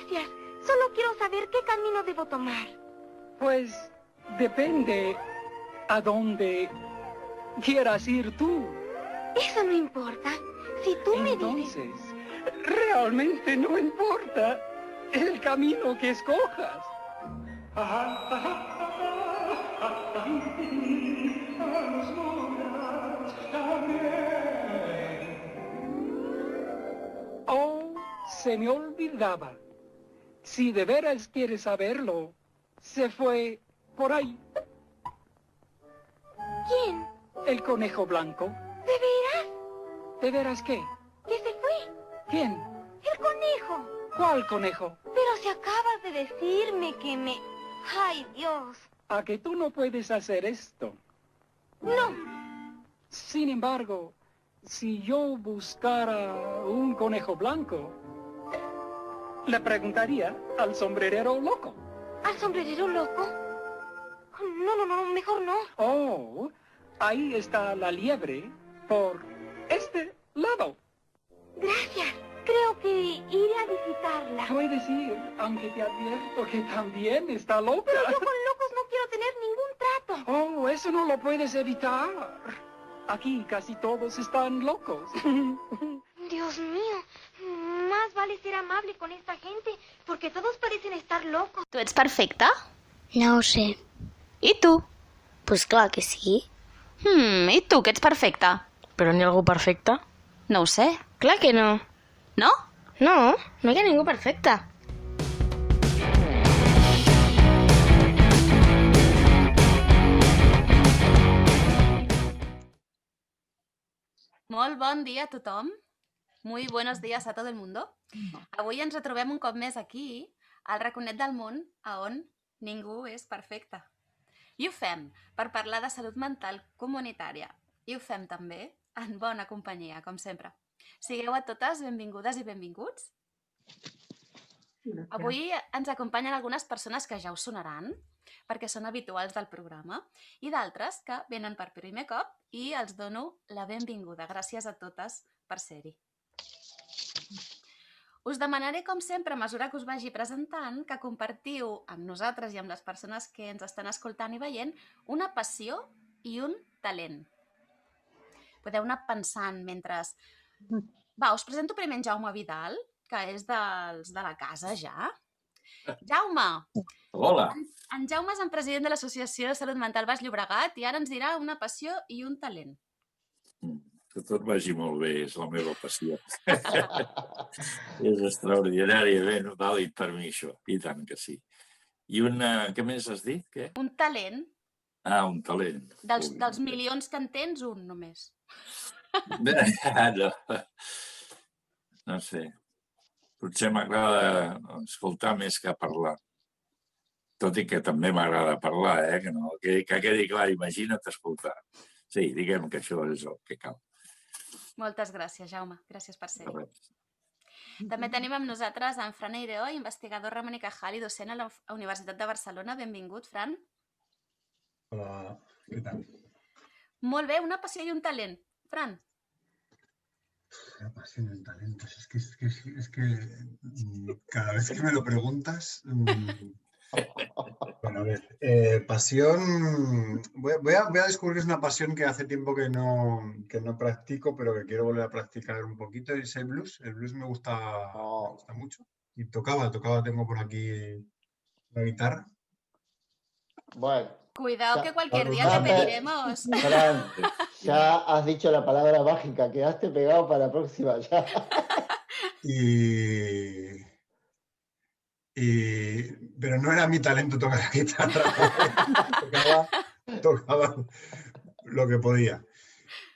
Gracias. Solo quiero saber qué camino debo tomar. Pues depende a dónde quieras ir tú. Eso no importa. Si tú me dices... Entonces, realmente no importa el camino que escojas. Oh, se me olvidaba. Si de veras quieres saberlo, se fue por ahí. ¿Quién? El conejo blanco. ¿De veras? ¿De veras qué? ¿Que se fue? ¿Quién? El conejo. ¿Cuál conejo? Pero si acabas de decirme que me... ¡Ay, Dios! ¿A que tú no puedes hacer esto? No. Sin embargo, si yo buscara un conejo blanco, le preguntaría al sombrerero loco. ¿Al sombrerero loco? No, mejor no. Oh, ahí está la liebre por este lado. Gracias. Creo que iré a visitarla. Puedes ir, aunque te advierto que también está loca. Pero yo con locos no quiero tener ningún trato. Oh, eso no lo puedes evitar. Aquí casi todos están locos. Dios mío. Más vale ser amable con esta gente, porque todos parecen estar locos. Tu ets perfecta? No ho sé. I tu? Pues clar que sí. I tu, que ets perfecta? Però n'hi ha algú perfecte? No ho sé. Clar que no. No? No, no hi ha ningú perfecte. Molt bon dia a tothom. Muy buenos días a todo el mundo. Avui ens retrobem un cop més aquí, al raconet del món, a on ningú és perfecte. I ho fem per parlar de salut mental comunitària. I ho fem també en bona companyia, com sempre. Sigueu a totes benvingudes i benvinguts. Avui ens acompanyen algunes persones que ja us sonaran, perquè són habituals del programa, i d'altres que venen per primer cop i els dono la benvinguda. Gràcies a totes per ser-hi. Us demanaré, com sempre, a mesura que us vagi presentant, que compartiu amb nosaltres i amb les persones que ens estan escoltant i veient una passió i un talent. Podeu anar pensant mentre... Va, us presento primer en Jaume Vidal, que és dels de la casa ja. Jaume! Hola! En Jaume és el president de l'Associació de Salut Mental Baix Llobregat i ara ens dirà una passió i un talent. Que tot vagi molt bé, és la meva passió. És extraordinàriament vàlid per mi, això. I tant que sí. I una... Què més has dit? Què? Un talent. Ah, un talent. Dels milions que en tens, un només. No. No sé. Potser m'agrada escoltar més que parlar. Tot i que també m'agrada parlar, que no, que quedi clar, imagina't escoltar. Sí, diguem que això és el que cal. Moltes gràcies, Jaume. Gràcies per ser-hi. També tenim amb nosaltres en Fran Eireó, investigador Ramon i Cajal i docent a la Universitat de Barcelona. Benvingut, Fran. Hola, què tal? Molt bé, una passió i un talent. Fran. Una pasión y un talento. Es que cada vez que me lo preguntas... Bueno, a ver, pasión... Voy a descubrir que es una pasión que hace tiempo que no practico, pero que quiero volver a practicar un poquito, es el blues. El blues me gusta mucho. Y tocaba, tengo por aquí la guitarra. Bueno. Cuidado que cualquier día te pediremos. Fran, ya has dicho la palabra mágica, quedaste pegado para la próxima ya. Pero no era mi talento tocar la guitarra. Tocaba lo que podía.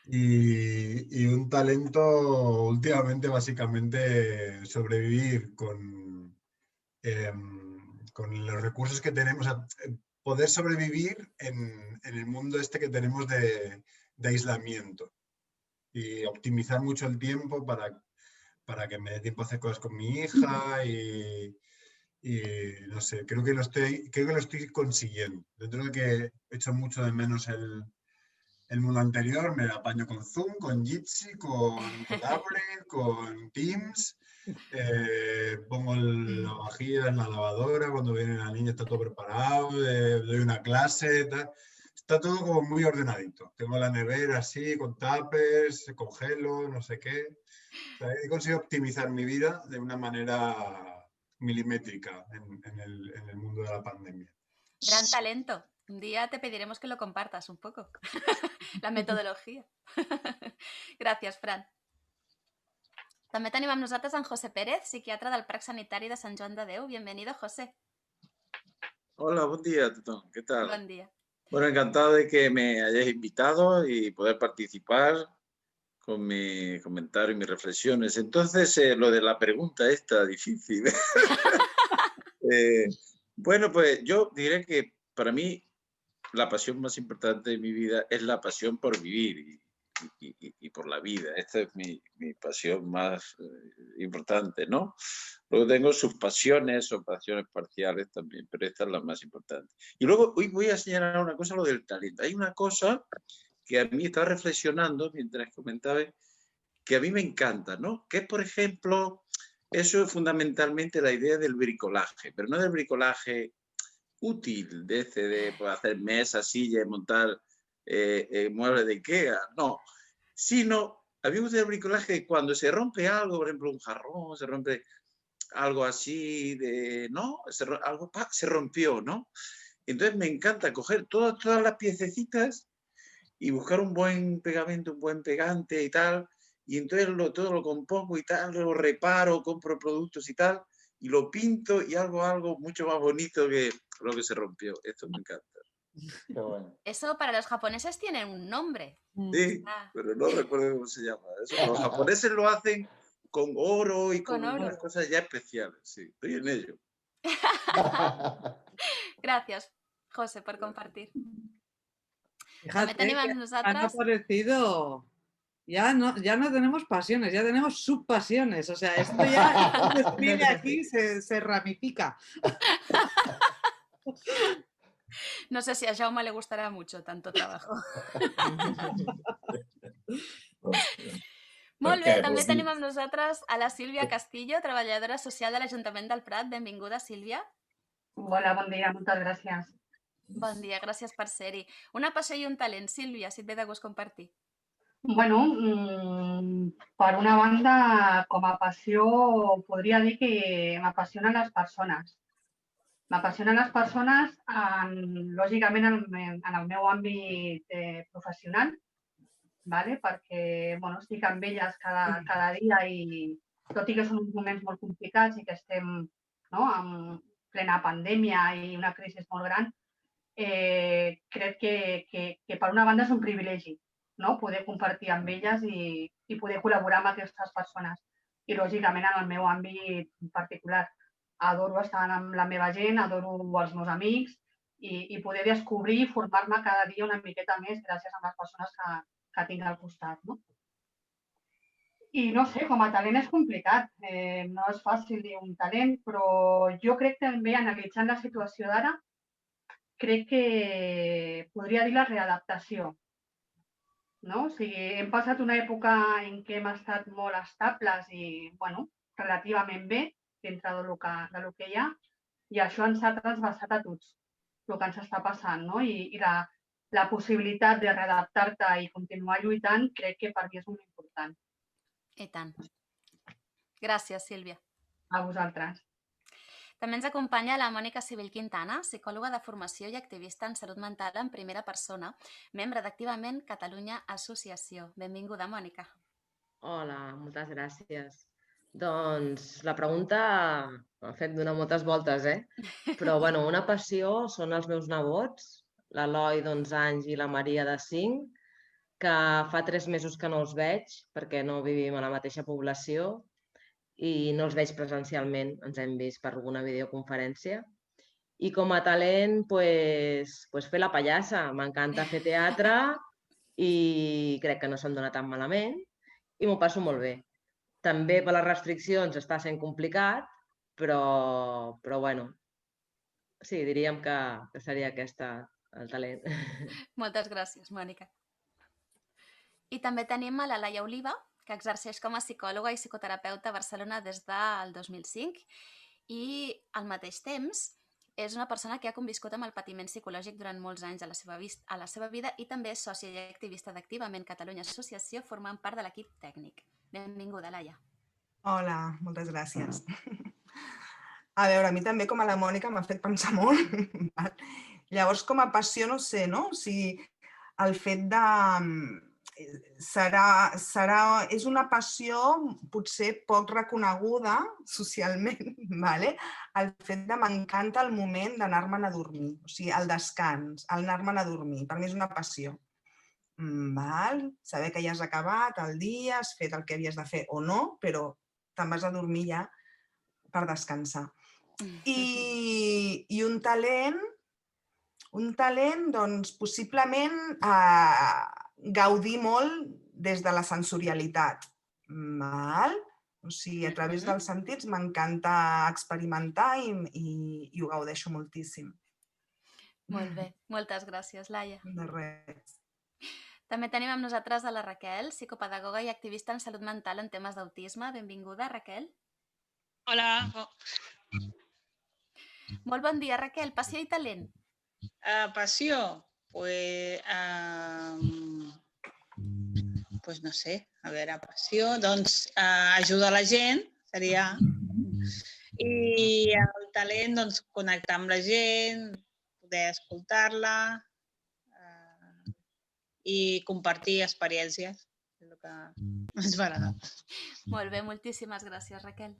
Y un talento últimamente básicamente sobrevivir con los recursos que tenemos, poder sobrevivir en el mundo este que tenemos de aislamiento y optimizar mucho el tiempo para que me dé tiempo a hacer cosas con mi hija y no sé, creo que lo estoy consiguiendo. Dentro de que echo mucho de menos el mundo anterior, me apaño con Zoom, con Jitsi, con Collaborate, con Teams, pongo la tecnología en la lavadora, cuando viene la niña está todo preparado, doy una clase, tal. Está todo como muy ordenadito. Tengo la nevera así, con tuppers, congelo, no sé qué. O sea, he conseguido optimizar mi vida de una manera milimétrica en el mundo de la pandemia. Gran talento. Un día te pediremos que lo compartas un poco. La metodología. Gràcies, Fran. També tenim amb nosaltres en José Pérez, psiquiatra del Parc Sanitari de Sant Joan de Déu. Bienvenido, José. Hola, buen día, Tutón. ¿Qué tal? Buen día. Bueno, encantado de que me hayáis invitado y poder participar con mi comentario y mis reflexiones. Entonces, lo de la pregunta esta difícil. Bueno, pues yo diré que para mí la pasión más importante de mi vida es la pasión por vivir y por la vida. Esta es mi pasión más importante, ¿no? Luego tengo sus pasiones o pasiones parciales también, pero esta es la más importante. Y luego hoy voy a señalar una cosa, lo del talento. Hay una cosa que a mí estaba reflexionando mientras comentaba, que a mí me encanta, ¿no? Que es, por ejemplo, eso es fundamentalmente la idea del bricolaje, pero no del bricolaje útil, de pues, hacer mesas, sillas, montar muebles de IKEA, no, sino a mí me gusta el bricolaje cuando se rompe algo, por ejemplo un jarrón, se rompe algo así, ¿no? Algo se rompió, ¿no? Entonces me encanta coger todas las piececitas y buscar un buen pegamento, un buen pegante y tal, y entonces todo lo compongo y tal, lo reparo, compro productos y tal, y lo pinto y hago algo mucho más bonito que lo que se rompió. Esto me encanta. Qué bueno. Eso para los japoneses tiene un nombre. Sí, pero no recuerdo cómo se llama. Eso, los japoneses lo hacen con oro y con unas cosas ya especiales. Sí, estoy en ello. Gràcies, José, por compartir. Fíjate També tenim que amb han nosaltres... aparecido... Ya no tenemos pasiones, ya tenemos subpasiones. O sea, esto ya describe aquí, se ramifica. No sé si a Jaume le gustará mucho tanto trabajo. Molt bé, també tenim amb nosaltres a la Sílvia Castillo, treballadora social de l'Ajuntament del Prat. Benvinguda, Sílvia. Hola, bon dia, moltes gràcies. Bon dia, gràcies per ser-hi. Una passió i un talent, Sílvia, si et ve de gust compartir. Bueno, per una banda, com a passió, podria dir que m'apassionen les persones. M'apassionen les persones, lògicament, en el meu àmbit professional, perquè estic amb elles cada dia i tot i que són uns moments molt complicats i que estem en plena pandèmia i una crisi molt gran, crec que per una banda és un privilegi poder compartir amb elles i poder col·laborar amb aquestes persones. I, lògicament, en el meu àmbit particular, adoro estar amb la meva gent, adoro els meus amics i poder descobrir i formar-me cada dia una miqueta més gràcies a les persones que tinc al costat. I no sé, com a talent és complicat. No és fàcil dir un talent, però jo crec també, analitzant la situació d'ara, crec que podria dir la readaptació. O sigui, hem passat una època en què hem estat molt estables i, relativament bé dintre del que hi ha, i això ens ha trasbalsat a tots, el que ens està passant, i la possibilitat de readaptar-te i continuar lluitant crec que per mi és molt important. I tant. Gràcies, Sílvia. A vosaltres. També ens acompanya la Mònica Civil Quintana, psicòloga de formació i activista en salut mental en primera persona, membre d'Activament Catalunya Associació. Benvinguda, Mònica. Hola, moltes gràcies. Doncs la pregunta m'ha fet donar moltes voltes, Però, una passió són els meus nebots, l'Eloi d'11 anys i la Maria de 5, que fa 3 mesos que no els veig perquè no vivim a la mateixa població i no els veig presencialment, ens hem vist per alguna videoconferència. I com a talent, fer la pallassa. M'encanta fer teatre i crec que no se'm dona tan malament i m'ho passo molt bé. També per les restriccions està sent complicat, però sí, diríem que seria aquest el talent. Moltes gràcies, Mònica. I també tenim a la Laia Oliva, que exerceix com a psicòloga i psicoterapeuta a Barcelona des del 2005 i al mateix temps és una persona que ha conviscut amb el patiment psicològic durant molts anys a la seva vida i també és sòcia i activista d'Activament Catalunya Associació, formant part de l'equip tècnic. Benvinguda, Laia. Hola, moltes gràcies. A veure, a mi també, com a la Mònica, m'ha fet pensar molt. Llavors, com a passió, no sé, no? O sigui, el fet de... és una passió potser poc reconeguda socialment, ¿vale? El fet de m'encanta el moment d'anar-me'n a dormir, o sigui, el descans, el anar-me'n a dormir, per mi és una passió. Val? Saber que ja has acabat el dia, has fet el que havies de fer o no, però te'n vas a dormir ja per descansar. I un talent, doncs, possiblement gaudir molt des de la sensorialitat. O sigui, a través dels sentits m'encanta experimentar i ho gaudeixo moltíssim. Molt bé, moltes gràcies, Laia. De res. També tenim amb nosaltres a la Raquel, psicopedagoga i activista en salut mental en temes d'autisme. Benvinguda, Raquel. Hola. Molt bon dia, Raquel. Passió i talent. Passió, pues no sé, a veure, passió, doncs ajudar la gent, seria. I el talent, doncs connectar amb la gent, poder escoltar-la i compartir experiències, és el que ens va agradar. Molt bé, moltíssimes gràcies, Raquel.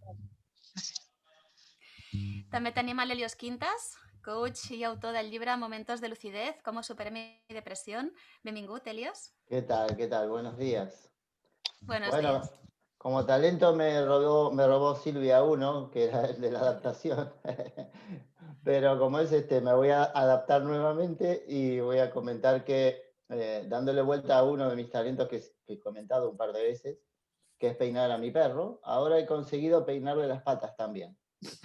També tenim a l'Helios Quintas, coach i autor del llibre Momentos de lucidez, cómo superar mi depresión. Benvingut, Helios. ¿Qué tal? ¿Qué tal? Buenos días. Buenos bueno, días. Como talento me robó Silvia 1, que era el de la adaptación. Pero como es me voy a adaptar nuevamente y voy a comentar que dándole vuelta a uno de mis talentos que he comentado un par de veces, que es peinar a mi perro, ahora he conseguido peinarle las patas también,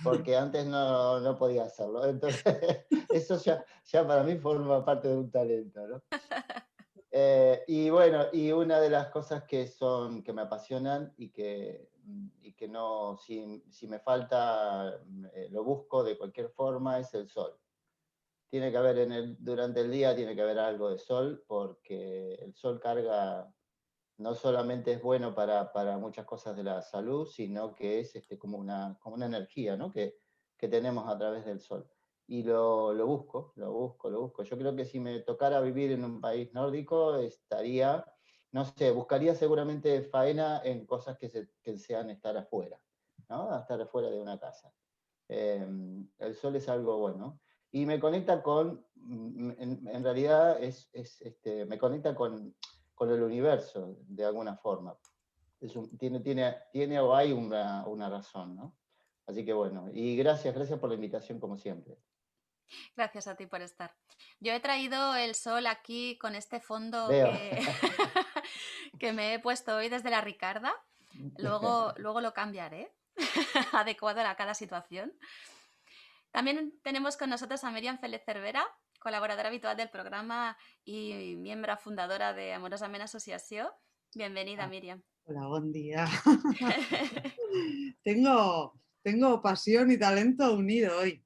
porque antes no podía hacerlo. Entonces, eso ya para mí forma parte de un talento, ¿no? Y bueno, y una de las cosas que me apasionan y que no, si me falta, lo busco de cualquier forma, es el sol. Tiene que haber durante el día tiene que haber algo de sol, porque el sol carga, no solamente es bueno para muchas cosas de la salud, sino que es como una energía, ¿no? que tenemos a través del sol. Y lo busco. Yo creo que si me tocara vivir en un país nórdico, no sé, buscaría seguramente faena en cosas que sean estar afuera, ¿no? Estar afuera de una casa. El sol es algo bueno. Y me conecta en realidad me conecta con el universo, de alguna forma. Tiene o hay una razón, ¿no? Así que bueno, y gracias por la invitación como siempre. Gracias a ti por estar. Yo he traído el sol aquí con este fondo que me he puesto hoy desde la Ricarda. Luego lo cambiaré, adecuado a cada situación. También tenemos con nosotros a Míriam Félez Cervera, colaboradora habitual del programa y miembro fundadora de Amorosament Associació. Bienvenida, Míriam. Hola, buen día. Tengo pasión y talento unido hoy.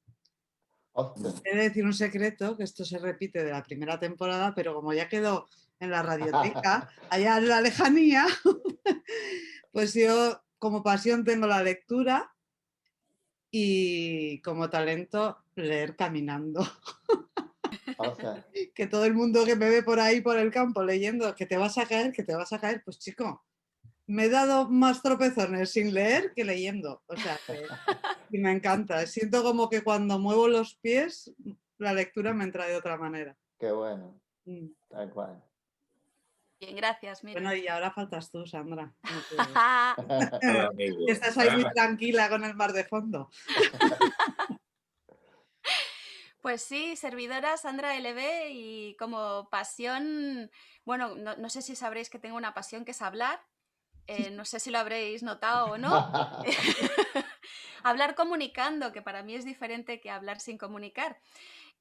He de decir un secreto, que esto se repite de la primera temporada, pero como ya quedó en la radioteca, allá en la lejanía, pues yo como pasión tengo la lectura y como talento leer caminando. Que todo el mundo que me ve por ahí por el campo leyendo que te vas a caer, pues chico, me he dado más tropezones sin leer que leyendo. O sea, y me encanta. Siento como que cuando muevo los pies, la lectura me entra de otra manera. Qué bueno. Tal cual. Bien, gracias, Míriam. Bueno, y ahora faltas tú, Sandra. Hola, amigo. Estás ahí muy tranquila con el mar de fondo. Pues sí, servidora Sandra LB, y como pasión, bueno, no sé si sabréis que tengo una pasión que es hablar, no sé si lo habréis notado o no. Hablar comunicando, que para mí es diferente que hablar sin comunicar.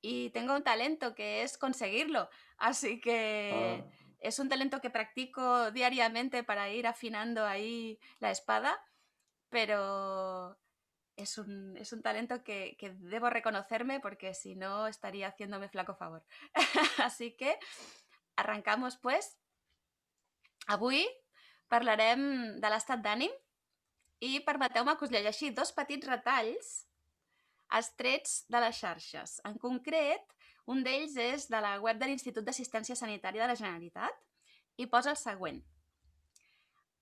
Y tengo un talento que es conseguirlo, así que es un talento que practico diariamente para ir afinando ahí la espada, pero es un talento que debo reconocerme porque si no estaría haciéndome flaco favor. Así que arrancamos, pues. Avui parlarem de l'estat d'ànim i permeteu-me que us llegeixi 2 petits retalls extrets de les xarxes. En concret, un d'ells és de la web de l'Institut d'Assistència Sanitària de la Generalitat i posa el següent.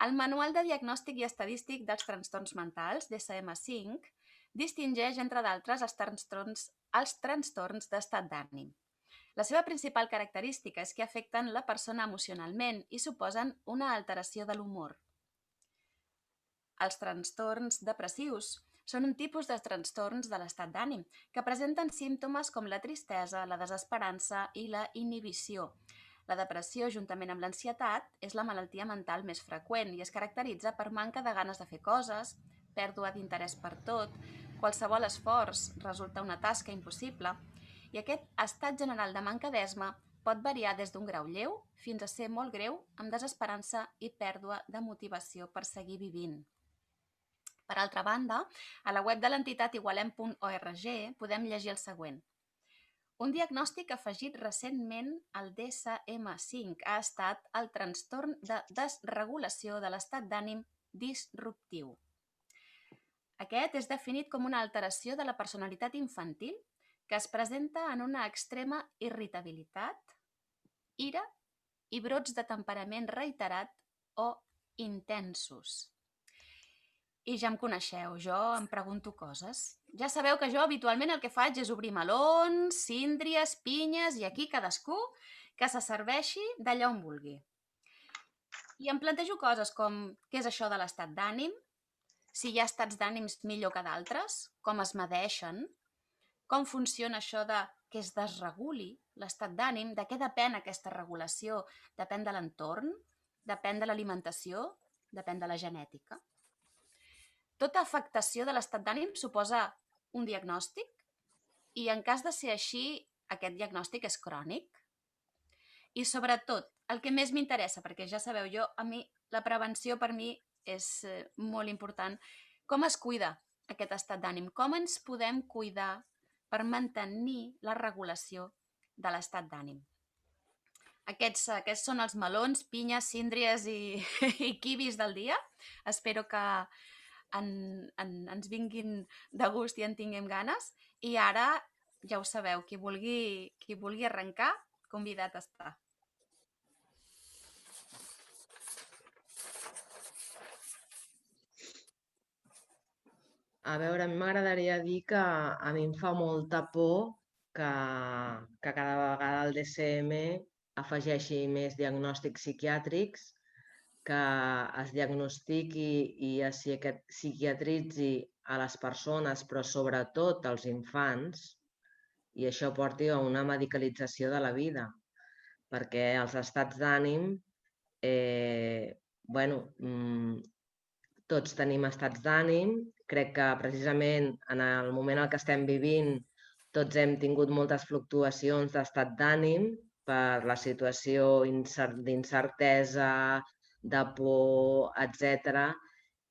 El Manual de Diagnòstic i Estadístic dels Trastorns Mentals, DSM-5, distingeix, entre d'altres, els trastorns d'estat d'ànim. La seva principal característica és que afecten la persona emocionalment i suposen una alteració de l'humor. Els trastorns depressius són un tipus de trastorns de l'estat d'ànim que presenten símptomes com la tristesa, la desesperança i la inhibició. La depressió, juntament amb l'ansietat, és la malaltia mental més freqüent i es caracteritza per manca de ganes de fer coses, pèrdua d'interès per tot, qualsevol esforç resulta una tasca impossible, i aquest estat general de manca d'esma pot variar des d'un grau lleu fins a ser molt greu, amb desesperança i pèrdua de motivació per seguir vivint. Per altra banda, a la web de l'entitat igualem.org podem llegir el següent. Un diagnòstic afegit recentment al DSM-5 ha estat el trastorn de desregulació de l'estat d'ànim disruptiu. Aquest és definit com una alteració de la personalitat infantil que es presenta en una extrema irritabilitat, ira i brots de temperament reiterat o intensos. I ja em coneixeu, jo em pregunto coses. Ja sabeu que jo habitualment el que faig és obrir melons, síndries, pinyes i aquí cadascú que se serveixi d'allà on vulgui. I em plantejo coses com què és això de l'estat d'ànim, si hi ha estats d'ànims millor que d'altres, com es medeixen, com funciona això de que es desreguli l'estat d'ànim, de què depèn aquesta regulació, depèn de l'entorn, depèn de l'alimentació, depèn de la genètica. Tota afectació de l'estat d'ànim suposa un diagnòstic i en cas de ser així, aquest diagnòstic és crònic. I sobretot, el que més m'interessa, perquè ja sabeu, la prevenció per mi és molt important, com es cuida aquest estat d'ànim, com ens podem cuidar per mantenir la regulació de l'estat d'ànim. Aquests són els melons, pinyes, síndries i kiwis del dia. Espero que ens vinguin de gust i en tinguem ganes. I ara, ja ho sabeu, qui vulgui arrencar, convidat està. A veure, a mi m'agradaria dir que a mi em fa molta por que cada vegada el DSM afegeixi més diagnòstics psiquiàtrics, que es diagnostiqui i es psiquiatritzi a les persones, però sobretot als infants, i això porti a una medicalització de la vida, perquè els estats d'ànim, tots tenim estats d'ànim. Crec que precisament en el moment en què estem vivint tots hem tingut moltes fluctuacions d'estat d'ànim per la situació d'incertesa, de por, etc.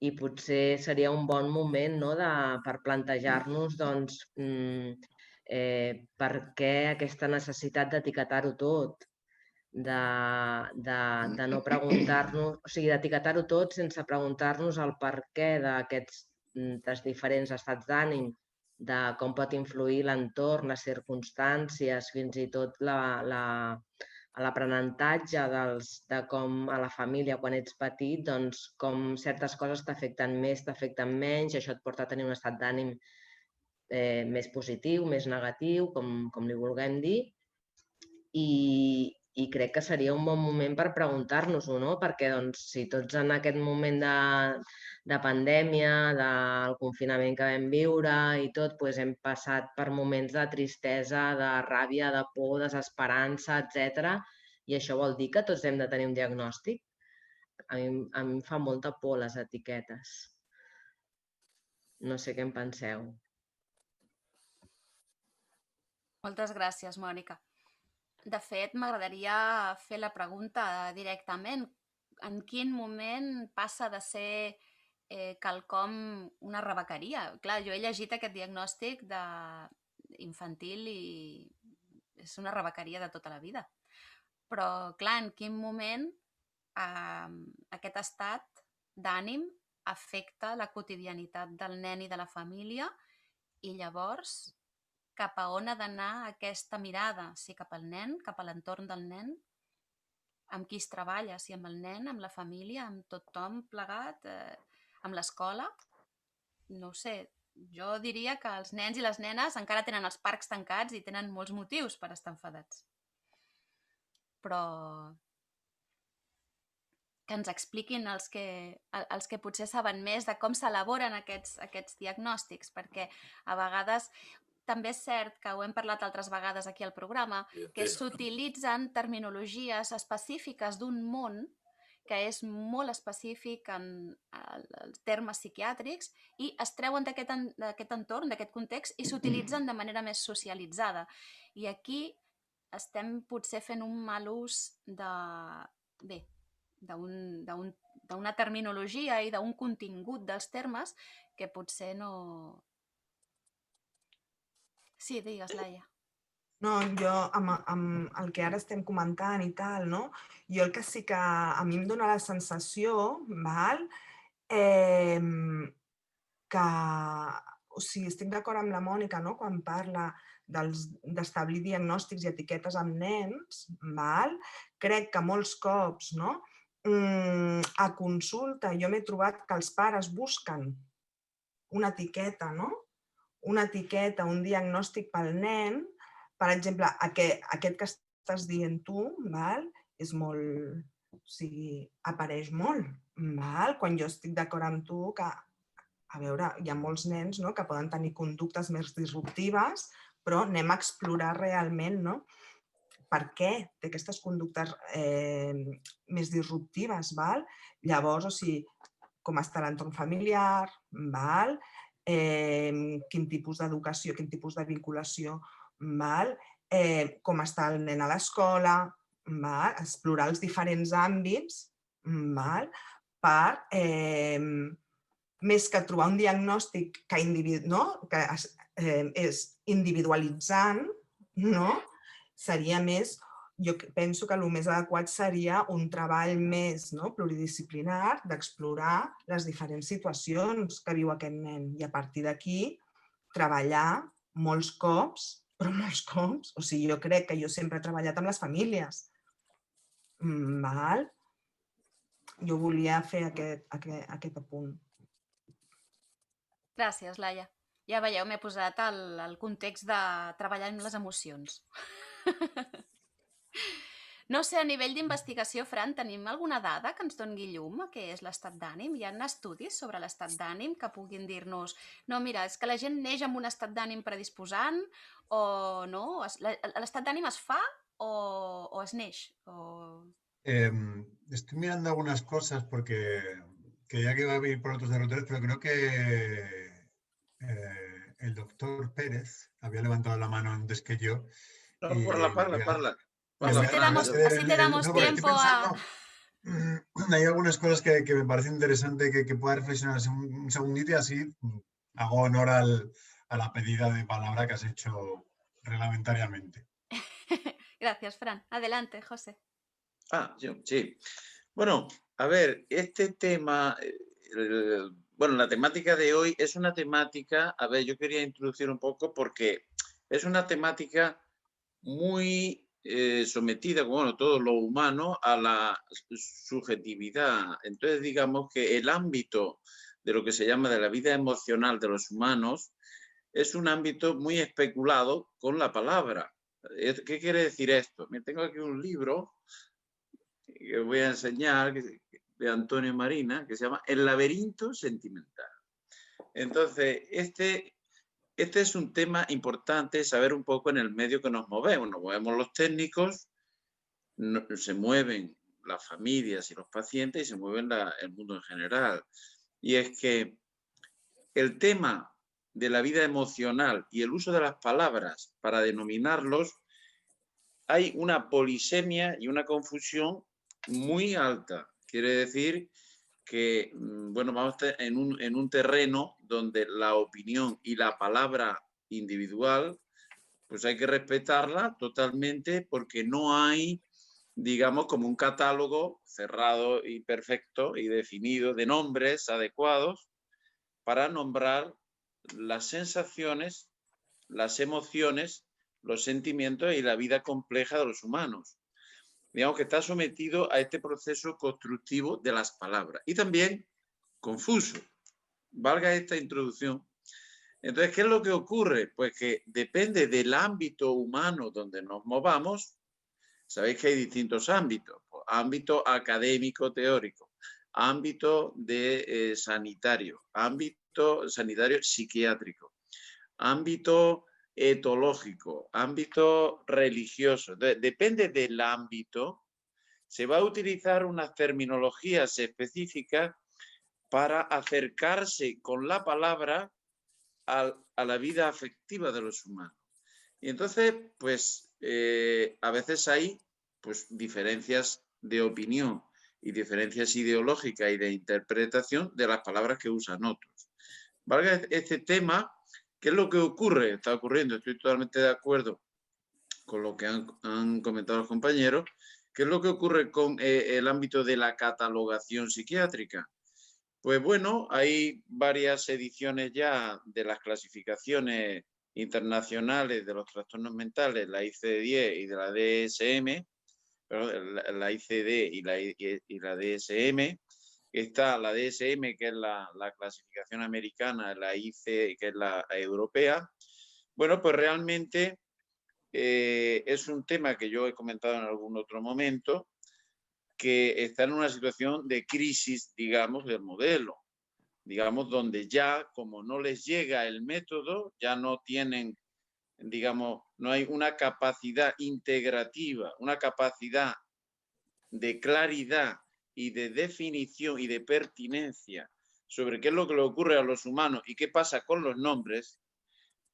I potser seria un bon moment per plantejar-nos per què aquesta necessitat d'etiquetar-ho tot, de no preguntar-nos, o sigui, d'etiquetar-ho tot sense preguntar-nos el per què d'aquests diferents estats d'ànim, de com pot influir l'entorn, les circumstàncies, fins i tot l'aprenentatge de com a la família, quan ets petit, doncs com certes coses t'afecten més, t'afecten menys, i això et porta a tenir un estat d'ànim més positiu, més negatiu, com li vulguem dir. I crec que seria un bon moment per preguntar-nos-ho, no? Perquè si tots en aquest moment de pandèmia, del confinament que vam viure i tot, hem passat per moments de tristesa, de ràbia, de por, desesperança, etc. I això vol dir que tots hem de tenir un diagnòstic? A mi em fa molta por les etiquetes. No sé què en penseu. Moltes gràcies, Mònica. De fet, m'agradaria fer la pregunta directament. En quin moment passa de ser quelcom, una rebequeria. Clar, jo he llegit aquest diagnòstic infantil i és una rebequeria de tota la vida. Però, clar, en quin moment aquest estat d'ànim afecta la quotidianitat del nen i de la família i llavors cap a on ha d'anar aquesta mirada, si cap al nen, cap a l'entorn del nen, amb qui es treballa, si amb el nen, amb la família, amb tothom plegat, amb l'escola. No ho sé, jo diria que els nens i les nenes encara tenen els parcs tancats i tenen molts motius per estar enfadats. Però que ens expliquin els que potser saben més de com s'elaboren aquests diagnòstics, perquè a vegades també és cert que ho hem parlat altres vegades aquí al programa, que s'utilitzen terminologies específiques d'un món que és molt específic en els termes psiquiàtrics i es treuen d'aquest entorn, d'aquest context i s'utilitzen de manera més socialitzada. I aquí estem potser fent un mal ús d'una terminologia i d'un contingut dels termes que potser no... Sí, digues, Laia. No, jo amb el que ara estem comentant i tal, no? Jo el que sí que a mi em dóna la sensació, val? Que, o sigui, estic d'acord amb la Mònica, no? Quan parla d'establir diagnòstics i etiquetes amb nens, val? Crec que molts cops, no? A consulta jo m'he trobat que els pares busquen una etiqueta, no? Una etiqueta, un diagnòstic pel nen, per exemple, aquest que estàs dient tu, val? És molt, o sigui, apareix molt, val? Quan jo estic d'acord amb tu que, a veure, hi ha molts nens, no? Que poden tenir conductes més disruptives, però anem a explorar realment, no? Per què té aquestes conductes més disruptives, val? Llavors, o sigui, com està l'entorn familiar, val? Quin tipus d'educació, quin tipus de vinculació, com està el nen a l'escola, explorar els diferents àmbits per, més que trobar un diagnòstic que és individualitzant, seria més, jo penso que el més adequat seria un treball més pluridisciplinar d'explorar les diferents situacions que viu aquest nen i a partir d'aquí treballar molts cops, però molts cops, o sigui, jo crec que jo sempre he treballat amb les famílies. Jo volia fer aquest apunt. Gràcies, Laia. Ja veieu, m'he posat el context de treballar amb les emocions. No sé, a nivell d'investigació, Fran, tenim alguna dada que ens doni llum a què és l'estat d'ànim? Hi ha estudis sobre l'estat d'ànim que puguin dir-nos no, mira, és que la gent neix amb un estat d'ànim predisposant o no? L'estat d'ànim es fa o es neix? Estoy mirando algunas cosas porque creía que iba a ir por otros derroteros, pero creo que el doctor Pérez había levantado la mano antes que yo. No, parla. Así te damos tiempo a... Hay algunas cosas que me parece interesante que pueda reflexionar un segundito y así hago honor a la pedida de palabra que has hecho reglamentariamente. Gracias, Fran. Adelante, José. Sí. Bueno, a ver, este tema, la temática de hoy es una temática, a ver, yo quería introducir un poco porque es una temática muy sometida, como todo lo humano, a la subjetividad. Entonces, digamos que el ámbito de lo que se llama de la vida emocional de los humanos es un ámbito muy especulado con la palabra. ¿Qué quiere decir esto? Tengo aquí un libro que voy a enseñar, de Antonio Marina, que se llama El laberinto sentimental. Entonces, este es un tema importante, saber un poco en el medio que nos movemos. Nos movemos los técnicos, se mueven las familias y los pacientes y se mueven el mundo en general. Y es que el tema de la vida emocional y el uso de las palabras para denominarlos, hay una polisemia y una confusión muy alta. Quiere decir que, bueno, vamos a estar en un terreno donde la opinión y la palabra individual, pues hay que respetarla totalmente, porque no hay, digamos, como un catálogo cerrado y perfecto y definido de nombres adecuados para nombrar las sensaciones, las emociones, los sentimientos y la vida compleja de los humanos. Digamos que está sometido a este proceso constructivo de las palabras y también confuso. Valga esta introducción. Entonces, ¿qué es lo que ocurre? Pues que depende del ámbito humano donde nos movamos. Sabéis que hay distintos ámbitos. Pues, ámbito académico teórico, ámbito de sanitario, ámbito sanitario psiquiátrico, ámbito etológico, ámbito religioso. Depende del ámbito, se va a utilizar unas terminologías específicas para acercarse con la palabra a la vida afectiva de los humanos. Y entonces, pues, a veces hay pues, diferencias de opinión y diferencias ideológicas y de interpretación de las palabras que usan otros. Valga este tema. ¿Qué es lo que ocurre? Está ocurriendo, estoy totalmente de acuerdo con lo que han comentado los compañeros. ¿Qué es lo que ocurre con el ámbito de la catalogación psiquiátrica? Pues bueno, hay varias ediciones ya de las clasificaciones internacionales de los trastornos mentales, la ICD-10 y de la DSM, perdón, la ICD y la DSM. Está la DSM, que es la clasificación americana, la IC, que es la europea. Bueno, pues realmente es un tema que yo he comentado en algún otro momento, que está en una situación de crisis, digamos, del modelo. Digamos, donde ya, como no les llega el método, ya no tienen, digamos, no hay una capacidad integrativa, una capacidad de claridad y de definición y de pertinencia sobre qué es lo que le ocurre a los humanos y qué pasa con los nombres,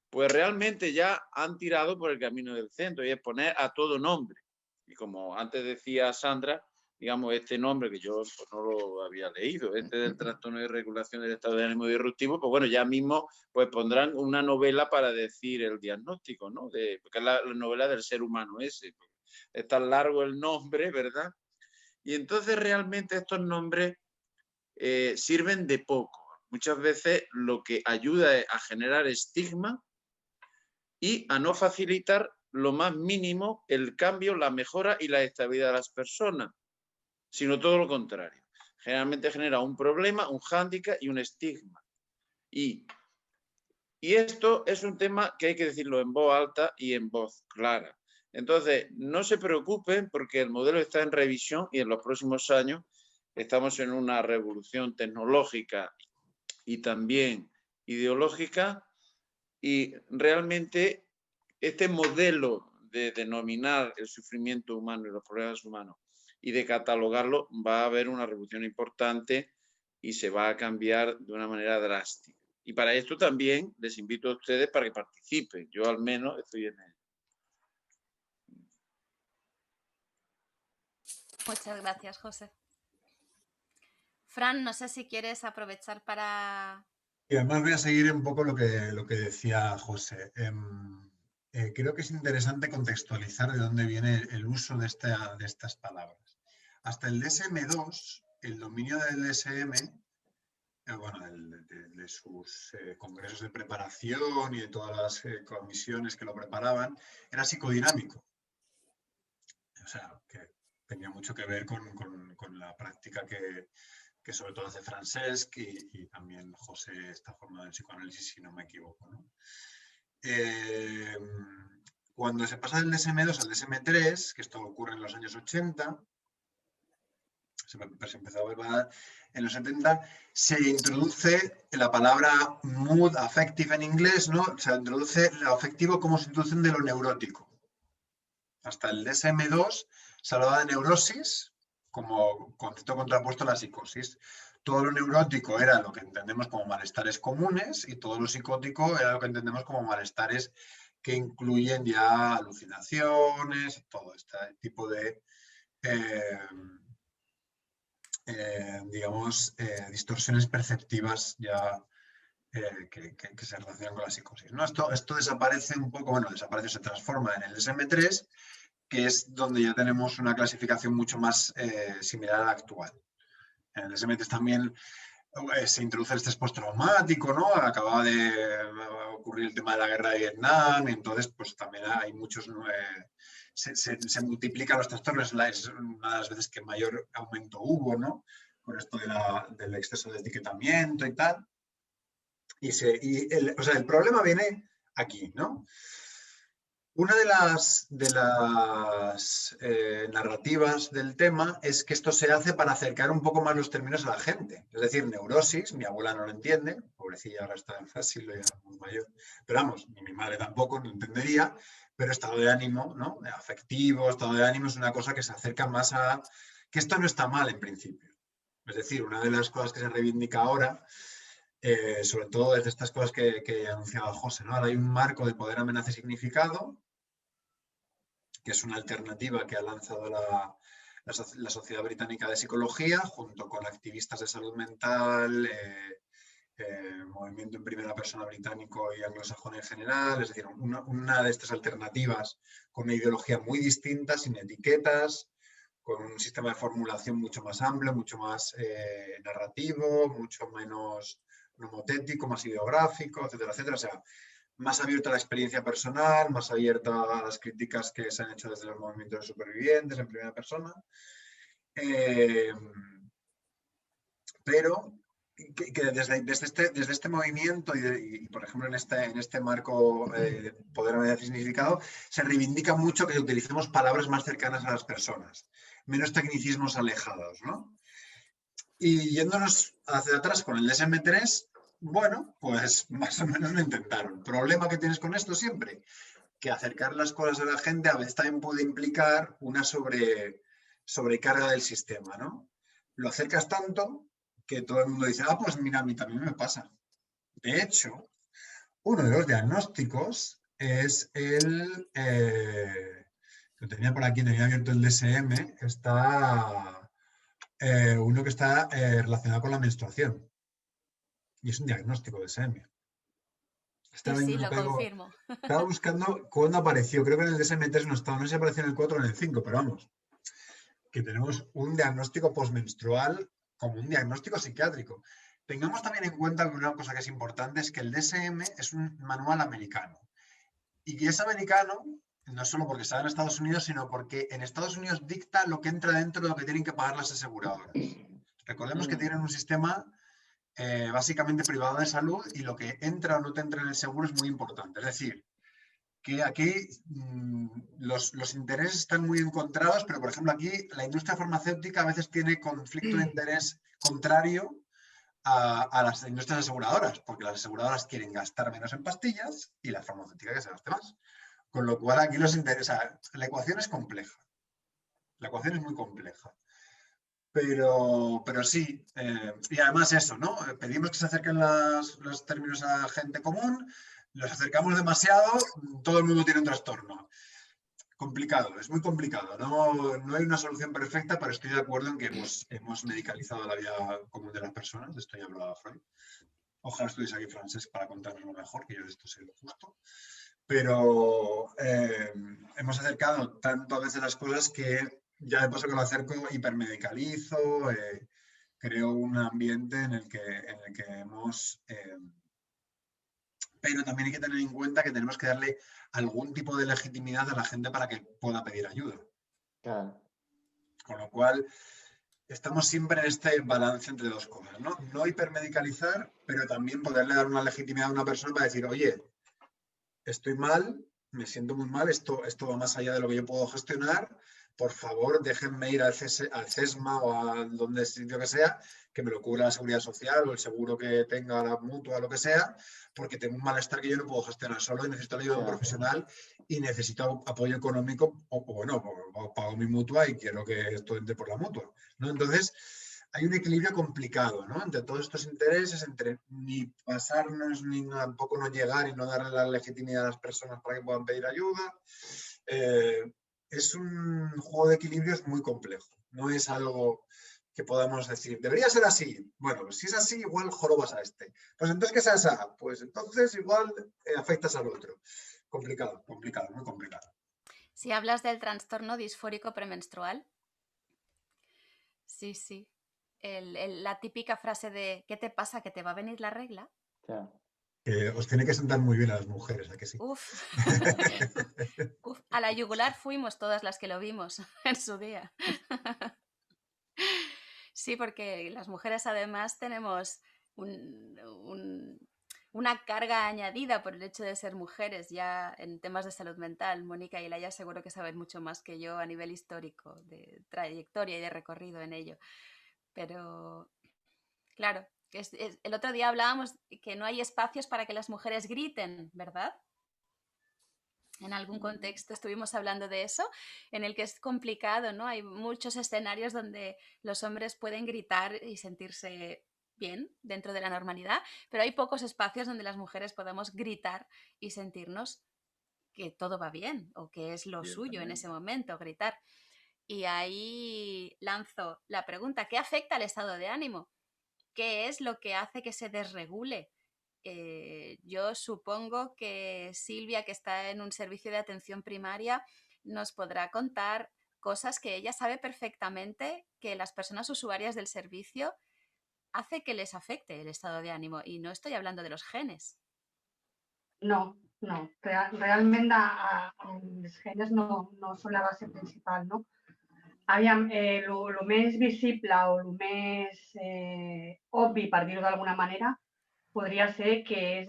pues realmente ya han tirado por el camino del centro y es poner a todo nombre. Y como antes decía Sandra, digamos, este nombre que yo pues, no lo había leído, este del trastorno de regulación del estado de ánimo disruptivo, pues bueno, ya mismo pues pondrán una novela para decir el diagnóstico, ¿no? Porque es la novela del ser humano ese. Es tan largo el nombre, ¿verdad? Y entonces realmente estos nombres sirven de poco. Muchas veces lo que ayuda es a generar estigma y a no facilitar lo más mínimo el cambio, la mejora y la estabilidad de las personas, sino todo lo contrario. Generalmente genera un problema, un hándicap y un estigma. Y esto es un tema que hay que decirlo en voz alta y en voz clara. Entonces, no se preocupen porque el modelo está en revisión y en los próximos años estamos en una revolución tecnológica y también ideológica y realmente este modelo de denominar el sufrimiento humano y los problemas humanos y de catalogarlo va a haber una revolución importante y se va a cambiar de una manera drástica. Y para esto también les invito a ustedes para que participen. Yo al menos estoy en ello. Muchas gracias, José. Fran, no sé si quieres aprovechar para... Y además voy a seguir un poco lo que decía José. Creo que es interesante contextualizar de dónde viene el uso de estas palabras. Hasta el DSM-2, el dominio del DSM, bueno, de sus congresos de preparación y de todas las comisiones que lo preparaban, era psicodinámico. O sea, que tenía mucho que ver con la práctica que sobre todo hace Francesc y también José está formado en psicoanálisis, si no me equivoco, ¿no? Cuando se pasa del DSM-2 al DSM-3, que esto ocurre en los años 80, se empezó a ver en los 70, se introduce la palabra mood affective en inglés, ¿no? Se introduce lo afectivo como sustitución de lo neurótico. Hasta el DSM-2 se hablaba de neurosis como concepto contrapuesto a la psicosis. Todo lo neurótico era lo que entendemos como malestares comunes y todo lo psicótico era lo que entendemos como malestares que incluyen ya alucinaciones, todo este tipo de digamos, distorsiones perceptivas ya que se relacionan con la psicosis, ¿no? Esto desaparece un poco, bueno, desaparece, se transforma en el DSM-3, que es donde ya tenemos una clasificación mucho más similar a la actual. En el DSM-3 también se introduce el estrés postraumático, ¿no? Acababa de ocurrir el tema de la guerra de Vietnam, y entonces pues también hay muchos... se multiplican los trastornos, es una de las veces que mayor aumento hubo, ¿no? Con esto del exceso de etiquetamiento y tal. O sea, el problema viene aquí, ¿no? Una de las narrativas del tema es que esto se hace para acercar un poco más los términos a la gente. Es decir, neurosis, mi abuela no lo entiende, pobrecilla, ahora está en fácil, ya es muy mayor. Pero vamos, ni mi madre tampoco lo entendería, pero estado de ánimo, ¿no? Afectivo, estado de ánimo es una cosa que se acerca más a... que esto no está mal en principio. Es decir, una de las cosas que se reivindica ahora, sobre todo desde estas cosas que anunciaba José, ¿no? Ahora hay un marco de poder, amenaza y significado, que es una alternativa que ha lanzado la Sociedad Británica de Psicología, junto con activistas de salud mental, movimiento en primera persona británico y anglosajón en general. Es decir, una de estas alternativas con una ideología muy distinta, sin etiquetas, con un sistema de formulación mucho más amplio, mucho más narrativo, mucho menos nomotético, más ideográfico, etcétera, etcétera. O sea, más abierto a la experiencia personal, más abierto a las críticas que se han hecho desde los movimientos de supervivientes en primera persona. Pero que desde este movimiento y, por ejemplo, en este marco de poder, amenaza y significado, se reivindica mucho que utilicemos palabras más cercanas a las personas, menos tecnicismos alejados, ¿no? Y yéndonos hacia atrás con el DSM-3, bueno, pues más o menos lo intentaron. ¿Problema que tienes con esto siempre? Que acercar las cosas a la gente a veces también puede implicar una sobrecarga del sistema, ¿no? Lo acercas tanto que todo el mundo dice, ah, pues mira, a mí también me pasa. De hecho, uno de los diagnósticos es lo tenía por aquí, tenía abierto el DSM, está uno que está relacionado con la menstruación. Y es un diagnóstico DSM. Sí, lo confirmo. Estaba buscando cuándo apareció, creo que en el DSM-3 no estaba, no sé si apareció en el 4 o en el 5, pero vamos, que tenemos un diagnóstico postmenstrual como un diagnóstico psiquiátrico. Tengamos también en cuenta que una cosa que es importante es que el DSM es un manual americano. Y que es americano no solo porque está en Estados Unidos, sino porque en Estados Unidos dicta lo que entra dentro de lo que tienen que pagar las aseguradoras. Recordemos que tienen un sistema básicamente privado de salud y lo que entra o no te entra en el seguro es muy importante. Es decir, que aquí los intereses están muy encontrados, pero por ejemplo aquí la industria farmacéutica a veces tiene conflicto de interés contrario a las industrias aseguradoras, porque las aseguradoras quieren gastar menos en pastillas y la farmacéutica que se gaste más. Con lo cual aquí los interesa. La ecuación es compleja. La ecuación es muy compleja. Pero sí, y además eso, ¿no? Pedimos que se acerquen los términos a la gente común, los acercamos demasiado, todo el mundo tiene un trastorno. Complicado, es muy complicado. No hay una solución perfecta, pero estoy de acuerdo en que hemos medicalizado la vida común de las personas. De esto ya hablaba Freud. Ojalá estuviese aquí Francesc para contarnos lo mejor, que yo de esto sé lo justo. Pero hemos acercado tanto a veces las cosas que ya de paso que lo acerco, hipermedicalizo, creo un ambiente en el que hemos... pero también hay que tener en cuenta que tenemos que darle algún tipo de legitimidad a la gente para que pueda pedir ayuda. Claro. Con lo cual, estamos siempre en este balance entre dos cosas, ¿no? No hipermedicalizar, pero también poderle dar una legitimidad a una persona para decir, oye, estoy mal, me siento muy mal, esto va más allá de lo que yo puedo gestionar, por favor, déjenme ir al CESMA o a donde sitio que sea, que me lo cubra la Seguridad Social o el seguro que tenga la mutua, lo que sea, porque tengo un malestar que yo no puedo gestionar solo y necesito la ayuda de un profesional y necesito apoyo económico o pago mi mutua y quiero que esto entre por la mutua, ¿no? Entonces, hay un equilibrio complicado, ¿no? Entre todos estos intereses, entre ni pasarnos, ni tampoco no llegar y no darle la legitimidad a las personas para que puedan pedir ayuda. Es un juego de equilibrios muy complejo. No es algo que podamos decir, debería ser así. Bueno, pues si es así, igual jorobas a este. Pues entonces que sea esa, pues entonces igual afectas al otro. Complicado, complicado, muy complicado. Si hablas del trastorno disfórico premenstrual, sí, sí. La típica frase de ¿qué te pasa? ¿Que te va a venir la regla? Os tiene que sentar muy bien a las mujeres, ¿a que sí? Uf. Uf, a la yugular fuimos todas las que lo vimos en su día. Sí, porque las mujeres además tenemos una carga añadida por el hecho de ser mujeres ya en temas de salud mental. Mónica y Laia seguro que saben mucho más que yo a nivel histórico, de trayectoria y de recorrido en ello. Pero, claro, el otro día hablábamos que no hay espacios para que las mujeres griten, ¿verdad? En algún contexto estuvimos hablando de eso, en el que es complicado, ¿no? Hay muchos escenarios donde los hombres pueden gritar y sentirse bien dentro de la normalidad, pero hay pocos espacios donde las mujeres podamos gritar y sentirnos que todo va bien o que es lo suyo en ese momento, gritar. Y ahí lanzo la pregunta, ¿qué afecta al estado de ánimo? ¿Qué es lo que hace que se desregule? Yo supongo que Silvia, que está en un servicio de atención primaria, nos podrá contar cosas que ella sabe perfectamente que las personas usuarias del servicio hace que les afecte el estado de ánimo. Y no estoy hablando de los genes. No. Realment els genes no són la base principal, no? Aviam, el més visible o el més obvi, per dir-ho d'alguna manera, podria ser que és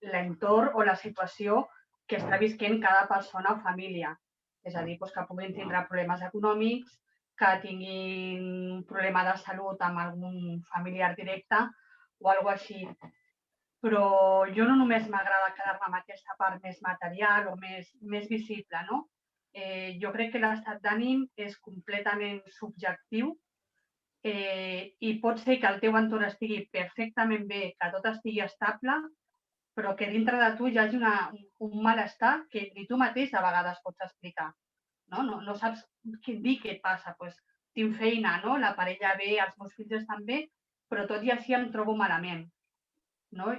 l'entorn o la situació que està visquent cada persona o família. És a dir, que puguin tindre problemes econòmics, que tinguin un problema de salut amb algun familiar directe o alguna cosa així. Però jo no només m'agrada quedar-me amb aquesta part més material o més visible, no? Jo crec que l'estat d'ànim és completament subjectiu i pot ser que el teu entorn estigui perfectament bé, que tot estigui estable, però que dintre de tu hi hagi un malestar que ni tu mateix a vegades pots explicar. No saps dir què et passa. Tinc feina, la parella bé, els meus fills estan bé, però tot i així em trobo malament.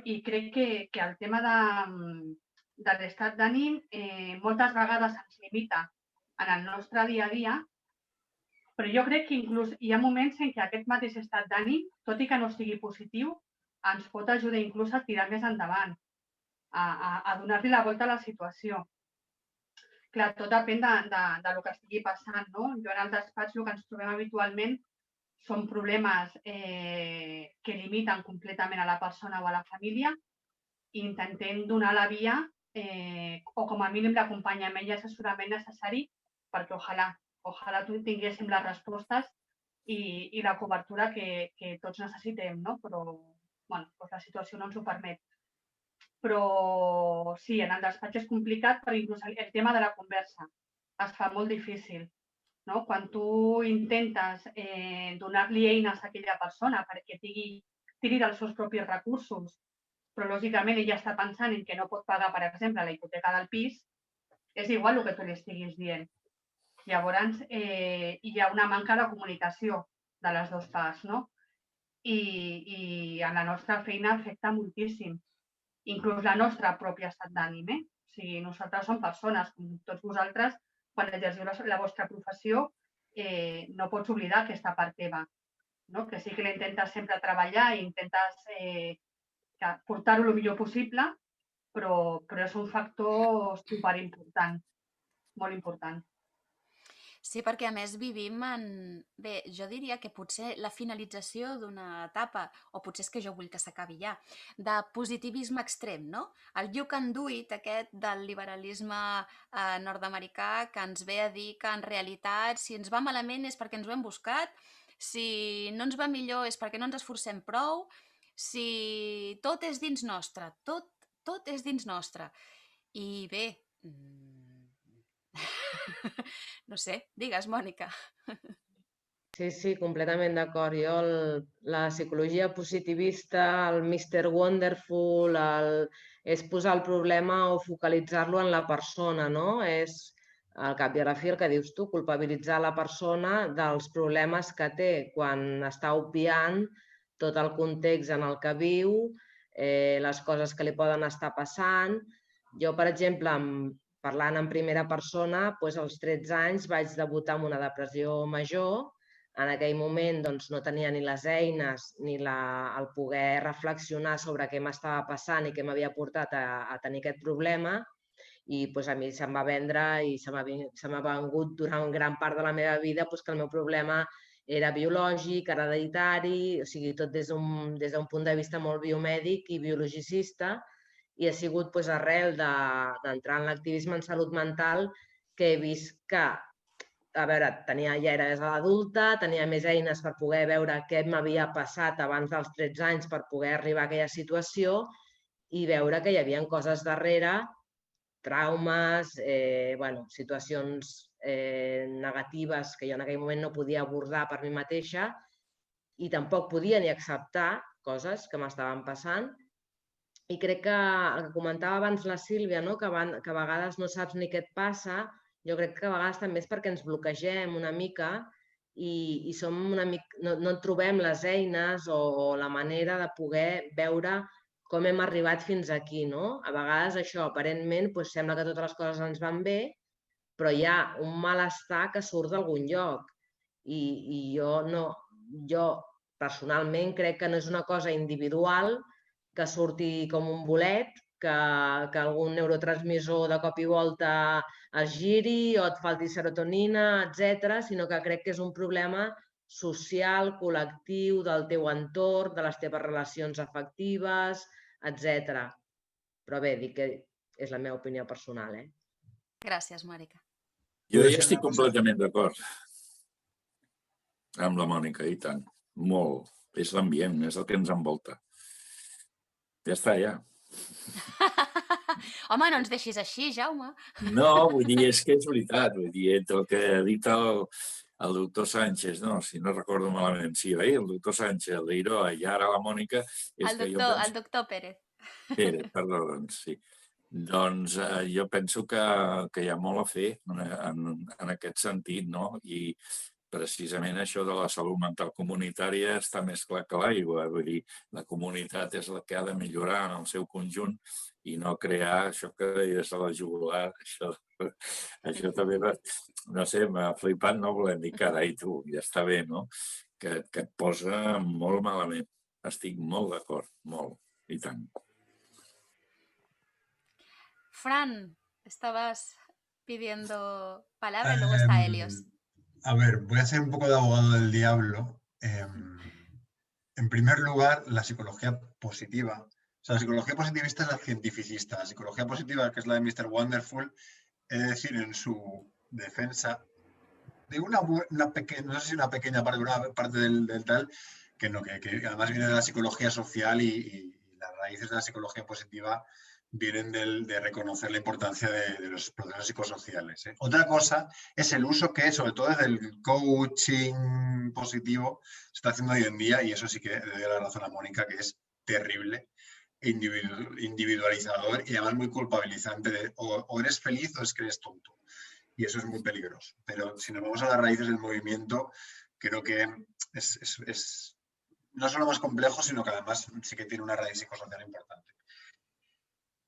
I crec que el tema de l'estat d'ànim moltes vegades ens limita en el nostre dia a dia, però jo crec que inclús hi ha moments en què aquest mateix estat d'ànim, tot i que no sigui positiu, ens pot ajudar inclús a tirar més endavant, a donar-li la volta a la situació. Clar, tot depèn del que estigui passant, no? Jo en el despatx el que ens trobem habitualment són problemes que limiten completament a la persona o a la família i intentem donar la via o com a mínim l'acompanyament i assessorament necessari perquè ojalà tinguéssim les respostes i la cobertura que tots necessitem, no? Però la situació no ens ho permet. Però sí, en el despatx és complicat, però inclús el tema de la conversa es fa molt difícil. Quan tu intentes donar-li eines a aquella persona perquè tiri dels seus propis recursos, però lògicament ella està pensant en que no pot pagar, per exemple, la hipoteca del pis, és igual el que tu li estiguis dient. Llavors, hi ha una manca de comunicació de les dues parts, no? I en la nostra feina afecta moltíssim, inclús la nostra pròpia estat d'ànim. O sigui, nosaltres som persones, com tots vosaltres, quan exerciu la vostra professió, no pots oblidar aquesta part teva, que sí que l'intentes sempre treballar i intentes portar-ho el millor possible, però és un factor superimportant, molt important. Sí, perquè a més vivim en... Bé, jo diria que potser la finalització d'una etapa, o potser és que jo vull que s'acabi ja, de positivisme extrem, no? El you can do it, aquest del liberalisme nord-americà, que ens ve a dir que en realitat si ens va malament és perquè ens ho hem buscat, si no ens va millor és perquè no ens esforcem prou, si tot és dins nostre, tot és dins nostre. I bé... No sé, digues, Mònica. Sí, completament d'acord. Jo, la psicologia positivista, el Mr. Wonderful, és posar el problema o focalitzar-lo en la persona, no? És al cap i a la fi el que dius tu, culpabilitzar la persona dels problemes que té quan està obviant tot el context en el que viu, les coses que li poden estar passant. Jo, per exemple, parlant en primera persona, als 13 anys vaig debutar amb una depressió major. En aquell moment no tenia ni les eines ni el poder reflexionar sobre què m'estava passant i què m'havia portat a tenir aquest problema. I a mi se'm va vendre i se m'ha vengut durant gran part de la meva vida que el meu problema era biològic, hereditari, o sigui, tot des d'un punt de vista molt biomèdic i biologicista, i ha sigut arrel d'entrar en l'activisme en salut mental que he vist que, a veure, ja era més adulta, tenia més eines per poder veure què m'havia passat abans dels 13 anys per poder arribar a aquella situació i veure que hi havia coses darrere, traumes, situacions negatives que jo en aquell moment no podia abordar per mi mateixa i tampoc podia ni acceptar coses que m'estaven passant. I crec que el que comentava abans la Sílvia, que a vegades no saps ni què et passa, jo crec que a vegades també és perquè ens bloquegem una mica i no trobem les eines o la manera de poder veure com hem arribat fins aquí. A vegades això, aparentment, sembla que totes les coses ens van bé, però hi ha un malestar que surt d'algun lloc. I jo personalment crec que no és una cosa individual que surti com un bolet, que algun neurotransmissor de cop i volta es giri o et falti serotonina, etc., sinó que crec que és un problema social, col·lectiu, del teu entorn, de les teves relacions afectives, etc. Però bé, dic que és la meva opinió personal. Gràcies, Mònica. Jo ja estic completament d'acord amb la Mònica, i tant. Molt. És l'ambient, és el que ens envolta. Ja està, ja. Home, no ens deixis així, Jaume. No, vull dir, és que és veritat. Vull dir, entre el que ha dit el doctor Sánchez, no, si no recordo malament, sí, el doctor Sánchez, l'Iroa i ara la Mònica... El doctor Pérez. Pérez, perdó, doncs sí. Doncs jo penso que hi ha molt a fer en aquest sentit, no? I precisament això de la salut mental comunitària està més clar que l'aigua. Vull dir, la comunitat és la que ha de millorar en el seu conjunt i no crear això que deies a la jugular. Això també, no sé, m'ha flipat, no volem dir carai tu, ja està bé, no? Que et posa molt malament. Estic molt d'acord, molt, i tant. Fran, estabas pidiendo palabra y luego está Helios. A ver, voy a ser un poco de abogado del diablo. En primer lugar, la psicología positiva. O sea, la psicología positivista es la cientificista. La psicología positiva, que es la de Mr. Wonderful, es decir, en su defensa de una pequeña, no sé si una pequeña parte, una parte del tal, que no, que además viene de la psicología social y las raíces de la psicología positiva vienen de reconocer la importancia de los procesos psicosociales. Otra cosa es el uso que, sobre todo desde el coaching positivo, se está haciendo hoy en día, y eso sí que le doy la razón a Mónica, que es terrible, individualizador y además muy culpabilizante de o eres feliz o es que eres tonto. Y eso es muy peligroso. Pero si nos vamos a las raíces del movimiento, creo que es no solo más complejo, sino que además sí que tiene una raíz psicosocial importante.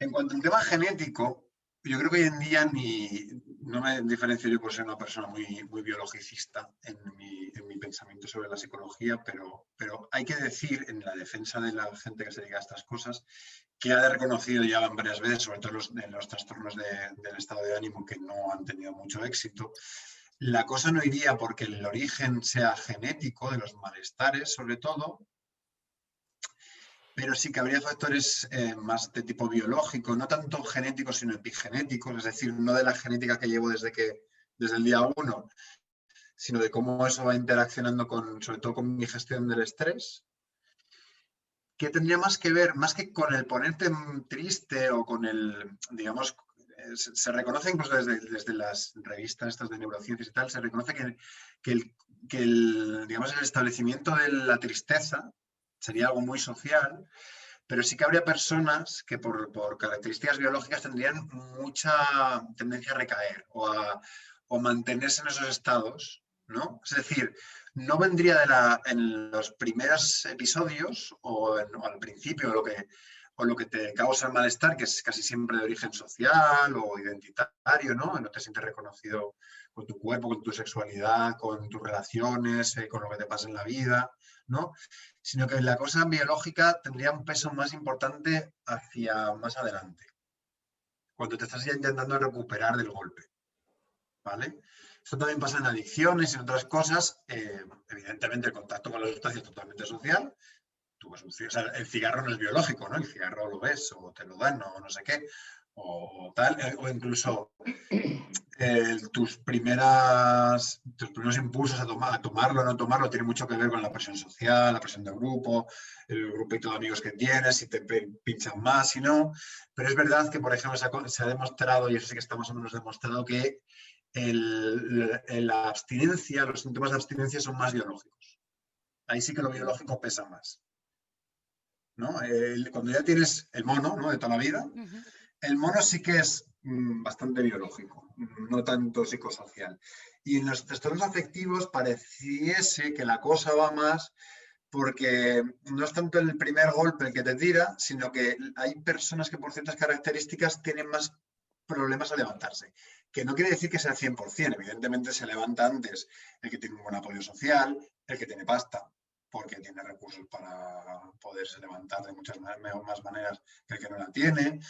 En cuanto al tema genético, yo creo que hoy en día no me diferencio yo por ser una persona muy biologicista en mi pensamiento sobre la psicología, pero hay que decir, en la defensa de la gente que se dedica a estas cosas, que ha reconocido ya varias veces, sobre todo en los trastornos del estado de ánimo que no han tenido mucho éxito, la cosa no iría porque el origen sea genético de los malestares, sobre todo, pero sí que habría factores más de tipo biológico, no tanto genéticos sino epigenéticos, es decir, no de la genética que llevo desde el día 1, sino de cómo eso va interaccionando sobre todo con mi gestión del estrés, que tendría más que ver, más que con el ponerte triste o con el, digamos, se reconoce incluso desde las revistas estas de neurociencias y tal, se reconoce que el establecimiento de la tristeza sería algo muy social, pero sí que habría personas que por características biológicas tendrían mucha tendencia a recaer o mantenerse en esos estados, ¿no? Es decir, no vendría en los primeros episodios o al principio lo que te causa el malestar, que es casi siempre de origen social o identitario, ¿no? No te sientes reconocido con tu cuerpo, con tu sexualidad, con tus relaciones, con lo que te pasa en la vida, ¿no? Sino que la cosa biológica tendría un peso más importante hacia más adelante, cuando te estás ya intentando recuperar del golpe, ¿vale? Esto también pasa en adicciones y en otras cosas. Evidentemente, el contacto con la sustancia es totalmente social. Tú ves el cigarro no es biológico, ¿no? El cigarro lo ves o te lo dan o no sé qué, o tal, o incluso tus primeros impulsos a tomarlo o no tomarlo tiene mucho que ver con la presión social, la presión del grupo, el grupito de amigos que tienes, si te pinchan más, si no. Pero es verdad que, por ejemplo, se ha demostrado, y eso sí que está más o menos demostrado, que la abstinencia, los síntomas de abstinencia son más biológicos. Ahí sí que lo biológico pesa más, ¿no? Cuando ya tienes el mono, ¿no? De toda la vida, el mono sí que es bastante biológico, no tanto psicosocial. Y en los trastornos afectivos pareciese que la cosa va más porque no es tanto el primer golpe el que te tira, sino que hay personas que por ciertas características tienen más problemas a levantarse. Que no quiere decir que sea 100%, evidentemente se levanta antes el que tiene un buen apoyo social, el que tiene pasta, porque tiene recursos para poderse levantar de muchas más maneras que el que no la tiene,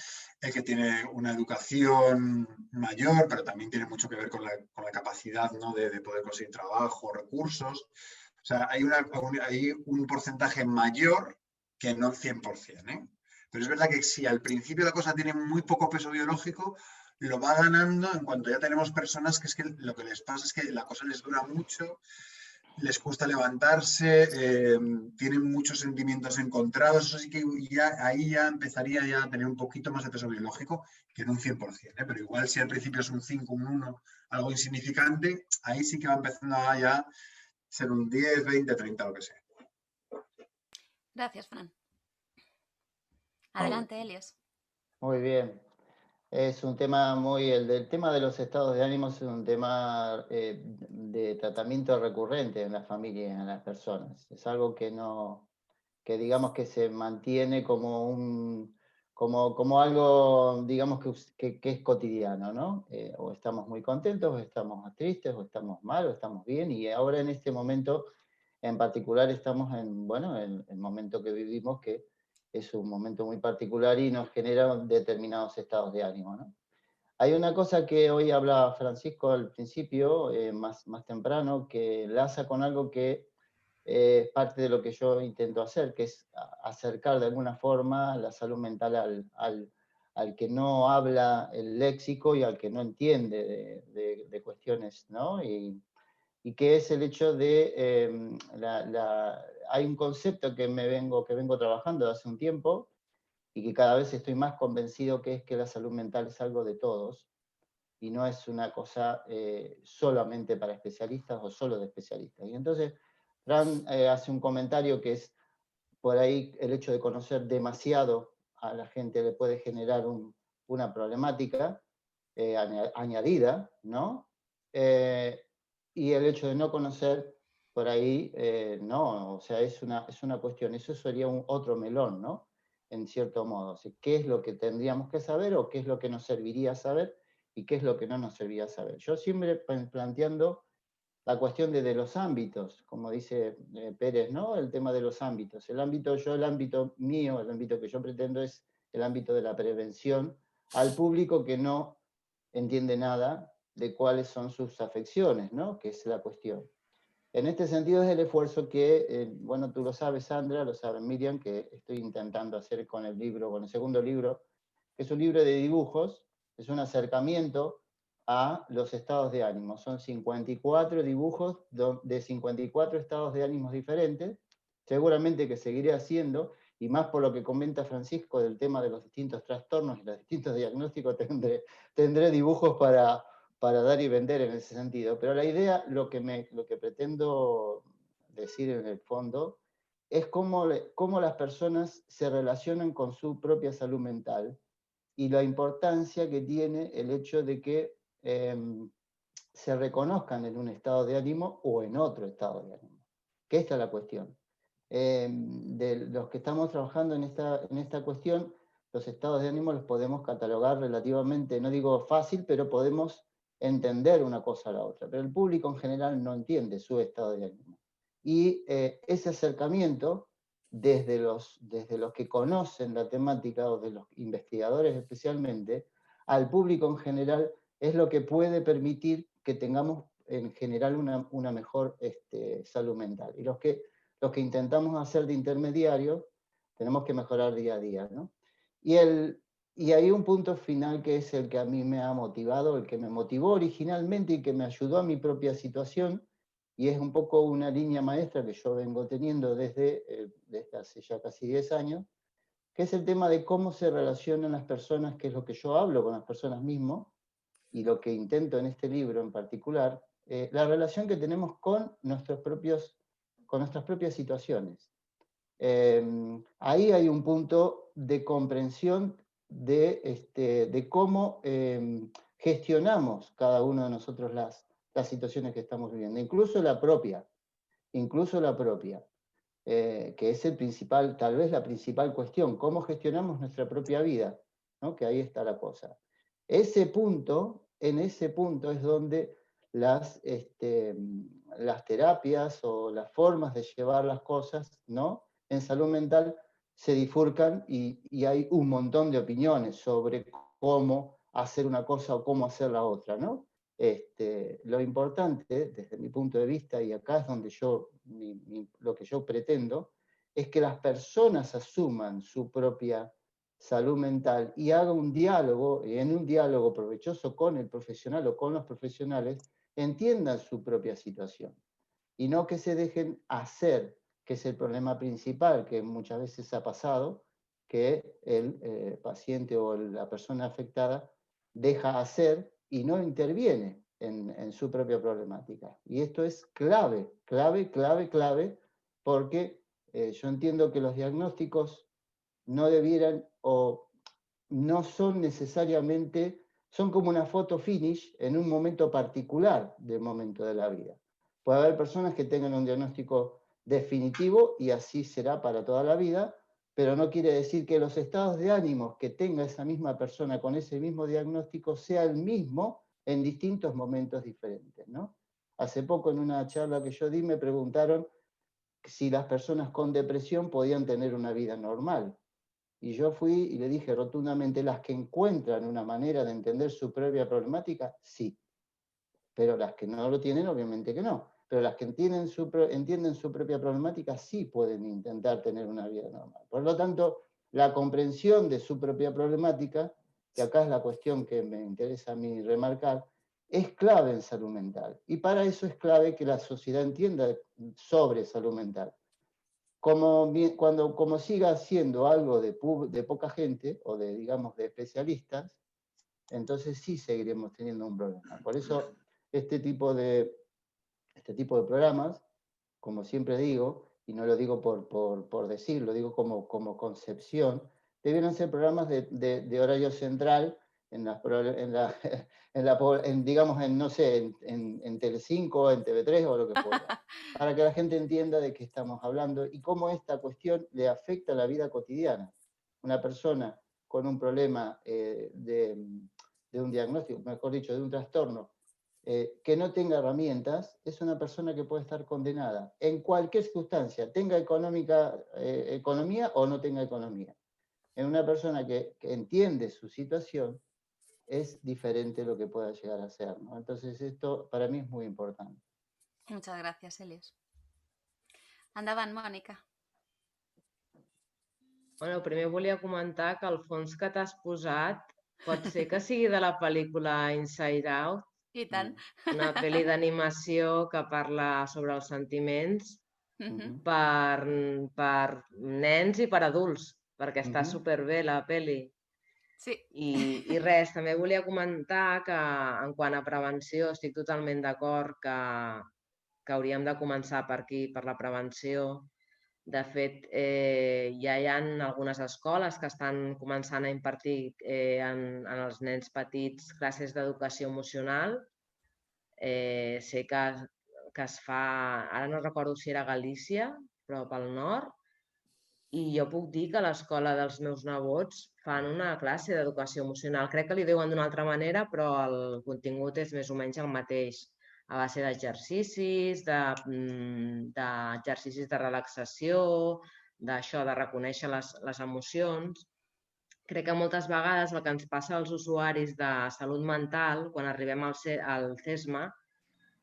el que tiene una educación mayor, pero también tiene mucho que ver con la capacidad, ¿no? de poder conseguir trabajo, recursos. O sea, hay un porcentaje mayor que no el 100%, ¿eh? Pero es verdad que si al principio la cosa tiene muy poco peso biológico, lo va ganando en cuanto ya tenemos personas que es que lo que les pasa es que la cosa les dura mucho, les cuesta levantarse, tienen muchos sentimientos encontrados. Eso sí que ahí ya empezaría ya a tener un poquito más de peso biológico que en un 100%, ¿eh? Pero igual si al principio es un 5, un 1, algo insignificante, ahí sí que va empezando a ya ser un 10, 20, 30, lo que sea. Gracias, Fran. Adelante, Helios. Muy bien. Es un tema el tema de los estados de ánimo es un tema de tratamiento recurrente en las familias, en las personas. Es algo que digamos que se mantiene como algo, digamos que es cotidiano, ¿no? O estamos muy contentos, o estamos tristes, o estamos mal, o estamos bien, y ahora en este momento en particular estamos en el momento que vivimos, que es un momento muy particular y nos genera determinados estados de ánimo, ¿no? Hay una cosa que hoy hablaba Francisco al principio, más temprano, que enlaza con algo que es parte de lo que yo intento hacer, que es acercar de alguna forma la salud mental al que no habla el léxico y al que no entiende de cuestiones, ¿no? Y que es el hecho de, hay un concepto que vengo trabajando hace un tiempo y que cada vez estoy más convencido que es que la salud mental es algo de todos y no es una cosa solamente para especialistas o solo de especialistas. Y entonces Fran hace un comentario que es, por ahí el hecho de conocer demasiado a la gente le puede generar una problemática añadida, ¿no? Y el hecho de no conocer, por ahí, no, o sea, es una cuestión, eso sería otro melón, ¿no? En cierto modo, ¿qué es lo que tendríamos que saber o qué es lo que nos serviría saber y qué es lo que no nos serviría saber? Yo siempre planteando la cuestión de los ámbitos, como dice Pérez, ¿no? El tema de los ámbitos. El ámbito mío, el ámbito que yo pretendo es el ámbito de la prevención al público que no entiende nada de cuáles son sus afecciones, ¿no? Que es la cuestión. En este sentido es el esfuerzo que, bueno, tú lo sabes, Sandra, lo sabe Miriam, que estoy intentando hacer con el segundo libro, que es un libro de dibujos, es un acercamiento a los estados de ánimo. Son 54 dibujos de 54 estados de ánimos diferentes, seguramente que seguiré haciendo, y más por lo que comenta Francisco del tema de los distintos trastornos y los distintos diagnósticos, tendré dibujos para dar y vender en ese sentido. Pero la idea, lo que pretendo decir en el fondo, es cómo las personas se relacionan con su propia salud mental y la importancia que tiene el hecho de que se reconozcan en un estado de ánimo o en otro estado de ánimo. Que esta es la cuestión. De los que estamos trabajando en esta cuestión, los estados de ánimo los podemos catalogar relativamente, no digo fácil, pero podemos entender una cosa a la otra. Pero el público en general no entiende su estado de ánimo. Y ese acercamiento, desde los que conocen la temática, o de los investigadores especialmente, al público en general, es lo que puede permitir que tengamos en general una mejor salud mental. Y los que intentamos hacer de intermediarios, tenemos que mejorar día a día, ¿no? Y hay un punto final que es el que a mí me ha motivado, el que me motivó originalmente y que me ayudó a mi propia situación, y es un poco una línea maestra que yo vengo teniendo desde hace ya casi 10 años, que es el tema de cómo se relacionan las personas, que es lo que yo hablo con las personas mismas, y lo que intento en este libro en particular, la relación que tenemos con nuestras propias situaciones. Ahí hay un punto de comprensión de cómo gestionamos cada uno de nosotros las situaciones que estamos viviendo, incluso la propia, que es tal vez la principal cuestión, cómo gestionamos nuestra propia vida, ¿no? Que ahí está la cosa. En ese punto es donde las terapias o las formas de llevar las cosas, ¿no?, en salud mental se bifurcan y hay un montón de opiniones sobre cómo hacer una cosa o cómo hacer la otra, ¿no? Lo importante, desde mi punto de vista, y acá es donde lo que yo pretendo, es que las personas asuman su propia salud mental y hagan un diálogo, y en un diálogo provechoso con el profesional o con los profesionales, entiendan su propia situación. Y no que se dejen hacer, que es el problema principal que muchas veces ha pasado, que el paciente o la persona afectada deja hacer y no interviene en su propia problemática. Y esto es clave, porque yo entiendo que los diagnósticos no debieran o no son necesariamente, son como una foto finish en un momento particular del momento de la vida. Puede haber personas que tengan un diagnóstico definitivo y así será para toda la vida, pero no quiere decir que los estados de ánimo que tenga esa misma persona con ese mismo diagnóstico sea el mismo en distintos momentos diferentes, ¿no? Hace poco en una charla que yo di me preguntaron si las personas con depresión podían tener una vida normal. Y yo fui y le dije rotundamente, las que encuentran una manera de entender su propia problemática, sí. Pero las que no lo tienen, obviamente que no. Pero las que entienden su propia problemática, sí pueden intentar tener una vida normal. Por lo tanto, la comprensión de su propia problemática, que acá es la cuestión que me interesa a mí remarcar, es clave en salud mental. Y para eso es clave que la sociedad entienda sobre salud mental. Como siga siendo algo de poca gente, o digamos, de especialistas, entonces sí seguiremos teniendo un problema. Por eso este tipo de programas, como siempre digo, y no lo digo por decir, lo digo como concepción, debieran ser programas de horario central, digamos, no sé, en Telecinco, en TV3 o lo que fuera, para que la gente entienda de qué estamos hablando y cómo esta cuestión le afecta a la vida cotidiana. Una persona con un problema de un diagnóstico, mejor dicho, de un trastorno, que no tenga herramientas, es una persona que puede estar condenada en cualquier circunstancia, tenga economía o no tenga economía. En una persona que entiende su situación, es diferente lo que pueda llegar a ser, ¿no? Entonces esto para mi es muy importante. Muchas gracias, Helios. Endavant, Mònica. Bueno, primer volia comentar que el fons que t'has posat pot ser que sigui de la pel·lícula Inside Out. I tant. Una pel·li d'animació que parla sobre els sentiments per nens i per adults, perquè està superbé la pel·li. Sí. I res, també volia comentar que en quant a prevenció estic totalment d'acord que hauríem de començar per aquí, per la prevenció, De fet, ja hi ha algunes escoles que estan començant a impartir en els nens petits classes d'educació emocional. Sé que es fa, ara no recordo si era a Galícia, però pel nord, i jo puc dir que a l'escola dels meus nebots fan una classe d'educació emocional. Crec que li diuen d'una altra manera, però el contingut és més o menys el mateix, a base d'exercicis, d'exercicis de relaxació, d'això, de reconèixer les emocions. Crec que moltes vegades el que ens passa als usuaris de salut mental, quan arribem al CESMA,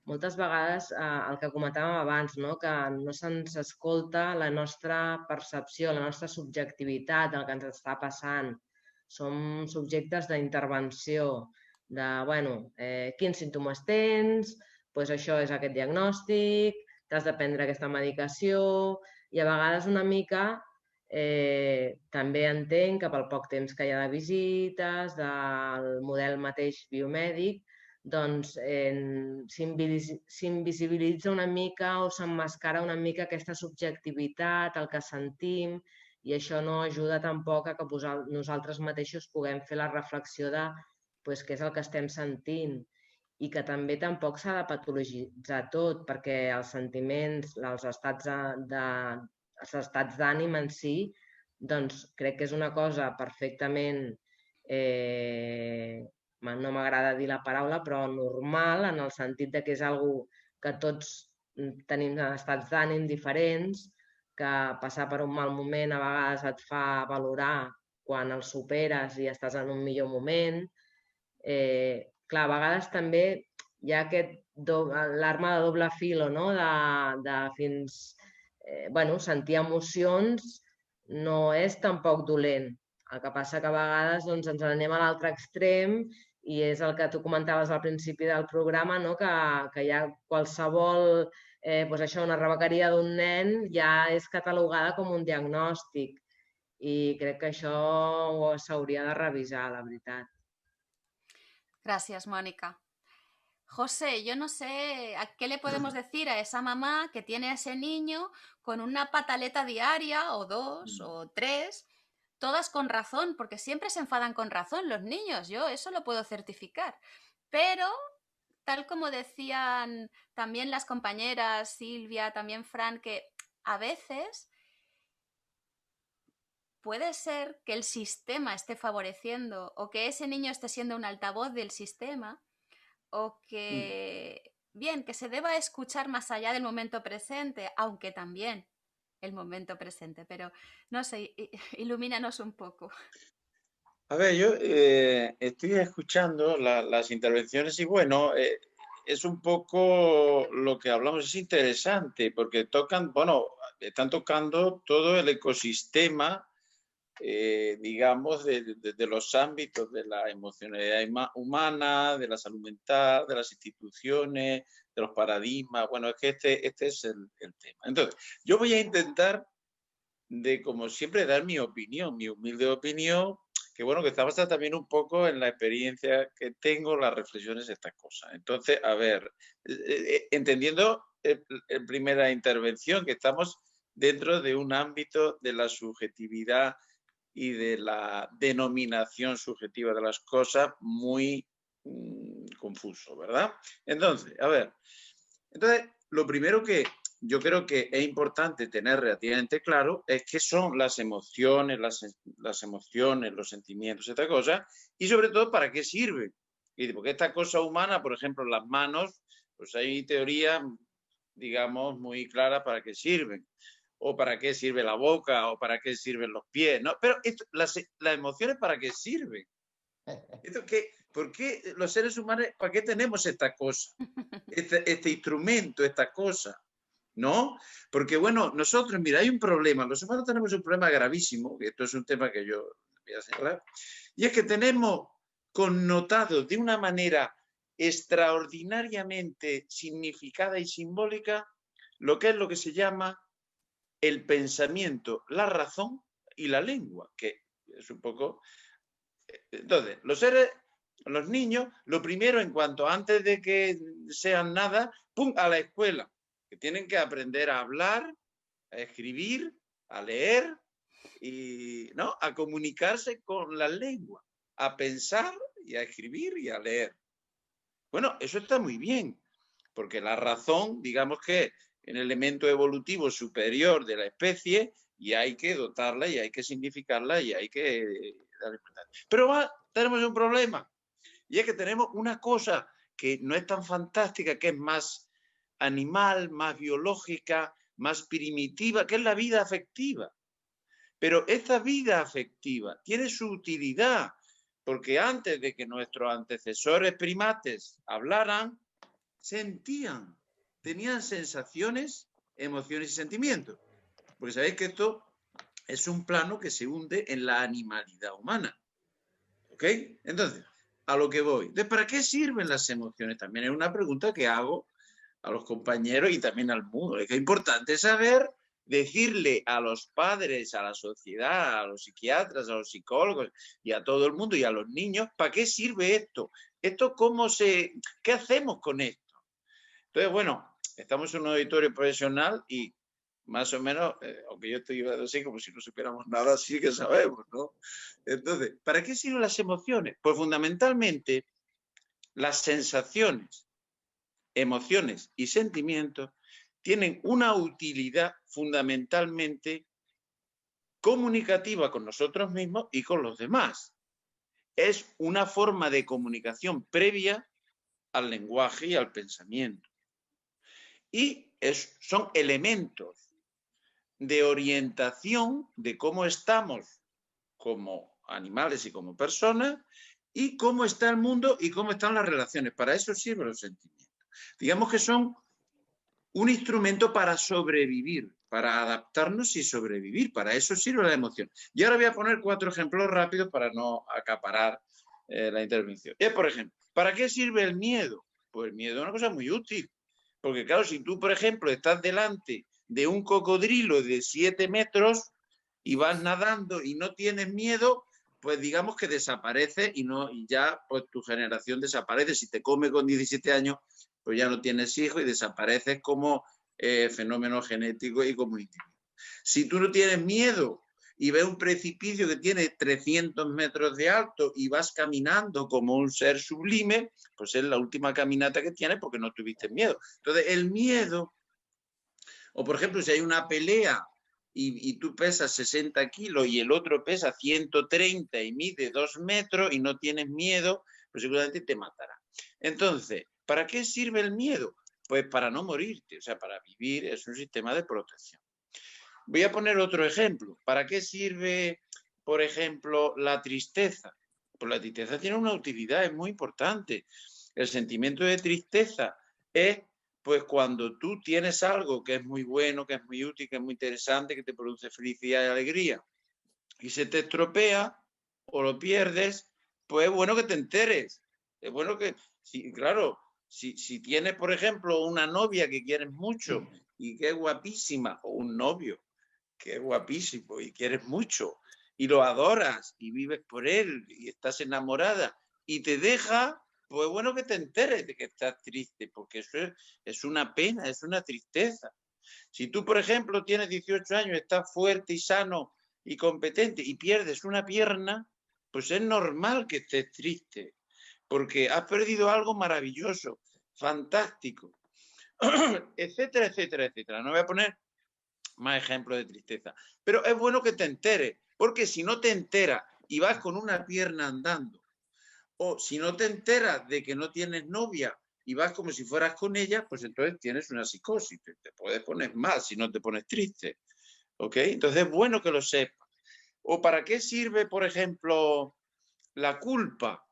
moltes vegades el que comentàvem abans, que no se'ns escolta la nostra percepció, la nostra subjectivitat, el que ens està passant. Som subjectes d'intervenció, de, quins símptomes tens, doncs això és aquest diagnòstic, t'has de prendre aquesta medicació, i a vegades una mica també entenc que pel poc temps que hi ha de visites, del model mateix biomèdic, doncs s'invisibilitza una mica o s'emmascara una mica aquesta subjectivitat, el que sentim, i això no ajuda tampoc a que nosaltres mateixos puguem fer la reflexió de què és el que estem sentint, i que també tampoc s'ha de patologitzar tot, perquè els sentiments, els estats d'ànim en si, doncs crec que és una cosa perfectament, no m'agrada dir la paraula, però normal, en el sentit que és una cosa que tots tenim estats d'ànim diferents, que passar per un mal moment a vegades et fa valorar quan el superes i estàs en un millor moment. Clar, a vegades també hi ha l'arma de doble filo, de fins... sentir emocions no és tampoc dolent. El que passa que a vegades ens anem a l'altre extrem i és el que tu comentaves al principi del programa, que hi ha qualsevol... una rebequeria d'un nen ja és catalogada com un diagnòstic i crec que això s'hauria de revisar, la veritat. Gracias, Mónica. José, yo no sé a qué le podemos decir a esa mamá que tiene a ese niño con una pataleta diaria, o 2, o 3, todas con razón, porque siempre se enfadan con razón los niños, yo eso lo puedo certificar. Pero, tal como decían también las compañeras, Silvia, también Fran, que a veces puede ser que el sistema esté favoreciendo o que ese niño esté siendo un altavoz del sistema, o que, que se deba escuchar más allá del momento presente, aunque también el momento presente, pero no sé, ilumínanos un poco. A ver, yo estoy escuchando las intervenciones y bueno, es un poco lo que hablamos, es interesante porque están tocando todo el ecosistema, digamos, de los ámbitos de la emocionalidad humana, de la salud mental, de las instituciones, de los paradigmas. Bueno, es que este es el tema. Entonces, yo voy a intentar, como siempre, dar mi opinión, mi humilde opinión, que está basada también un poco en la experiencia que tengo, las reflexiones, estas cosas. Entonces, a ver, entendiendo en primera intervención que estamos dentro de un ámbito de la subjetividad y de la denominación subjetiva de las cosas muy confuso, ¿verdad? Entonces, a ver, lo primero que yo creo que es importante tener relativamente claro es qué son las emociones, los sentimientos, esta cosa, y sobre todo para qué sirven. Porque esta cosa humana, por ejemplo, las manos, pues hay teorías, digamos, muy claras para qué sirven. O para qué sirve la boca, o para qué sirven los pies, ¿no? Pero las emociones, ¿para qué sirven? ¿Por qué los seres humanos, para qué tenemos esta cosa? Este instrumento, esta cosa, ¿no? Porque, nosotros, mira, hay un problema. Los humanos tenemos un problema gravísimo, que esto es un tema que yo voy a señalar, y es que tenemos connotado de una manera extraordinariamente significada y simbólica lo que se llama el pensamiento, la razón y la lengua, que es un poco... Entonces, los niños, lo primero, antes de que sean nada, ¡pum!, a la escuela, que tienen que aprender a hablar, a escribir, a leer y, ¿no?, a comunicarse con la lengua, a pensar y a escribir y a leer. Bueno, eso está muy bien, porque la razón, digamos que es un elemento evolutivo superior de la especie y hay que dotarla y hay que significarla y hay que darle importancia. Pero tenemos un problema, y es que tenemos una cosa que no es tan fantástica, que es más animal, más biológica, más primitiva, que es la vida afectiva. Pero esta vida afectiva tiene su utilidad, porque antes de que nuestros antecesores primates hablaran, sentían, tenían sensaciones, emociones y sentimientos. Porque sabéis que esto es un plano que se hunde en la animalidad humana. ¿Ok? Entonces, a lo que voy. ¿De para qué sirven las emociones? También es una pregunta que hago a los compañeros y también al mundo. Es que es importante saber, decirle a los padres, a la sociedad, a los psiquiatras, a los psicólogos y a todo el mundo y a los niños, ¿para qué sirve esto? ¿Qué hacemos con esto? Entonces, bueno, estamos en un auditorio profesional y más o menos, aunque yo estoy así como si no supiéramos nada, sí que sabemos, ¿no? Entonces, ¿para qué sirven las emociones? Pues fundamentalmente las sensaciones, emociones y sentimientos tienen una utilidad fundamentalmente comunicativa con nosotros mismos y con los demás. Es una forma de comunicación previa al lenguaje y al pensamiento. Y son elementos de orientación de cómo estamos como animales y como personas y cómo está el mundo y cómo están las relaciones. Para eso sirven los sentimientos. Digamos que son un instrumento para sobrevivir, para adaptarnos y sobrevivir. Para eso sirve la emoción. Y ahora voy a poner 4 ejemplos rápidos para no acaparar la intervención. Por ejemplo, ¿para qué sirve el miedo? Pues el miedo es una cosa muy útil. Porque claro, si tú, por ejemplo, estás delante de un cocodrilo de 7 metros y vas nadando y no tienes miedo, pues digamos que desaparece y ya pues tu generación desaparece. Si te come con 17 años, pues ya no tienes hijos y desapareces como fenómeno genético y como individuo. Si tú no tienes miedo y ves un precipicio que tiene 300 metros de alto y vas caminando como un ser sublime, pues es la última caminata que tienes porque no tuviste miedo. Entonces, el miedo, o por ejemplo, si hay una pelea y tú pesas 60 kilos y el otro pesa 130 y mide 2 metros y no tienes miedo, pues seguramente te matará. Entonces, ¿para qué sirve el miedo? Pues para no morirte, o sea, para vivir, es un sistema de protección. Voy a poner otro ejemplo. ¿Para qué sirve, por ejemplo, la tristeza? Pues la tristeza tiene una utilidad, es muy importante. El sentimiento de tristeza es pues cuando tú tienes algo que es muy bueno, que es muy útil, que es muy interesante, que te produce felicidad y alegría, y se te estropea o lo pierdes, pues es bueno que te enteres. Es bueno que, claro, si tienes, por ejemplo, una novia que quieres mucho y que es guapísima, o un novio que es guapísimo y quieres mucho, y lo adoras y vives por él y estás enamorada y te deja, pues bueno que te enteres de que estás triste, porque eso es una pena, es una tristeza. Si tú, por ejemplo, tienes 18 años, estás fuerte y sano y competente y pierdes una pierna, pues es normal que estés triste, porque has perdido algo maravilloso, fantástico, etcétera, etcétera, etcétera. No voy a poner más ejemplos de tristeza. Pero es bueno que te enteres, porque si no te enteras y vas con una pierna andando, o si no te enteras de que no tienes novia y vas como si fueras con ella, pues entonces tienes una psicosis, te puedes poner mal si no te pones triste. ¿Ok? Entonces es bueno que lo sepas. ¿O para qué sirve, por ejemplo, la culpa?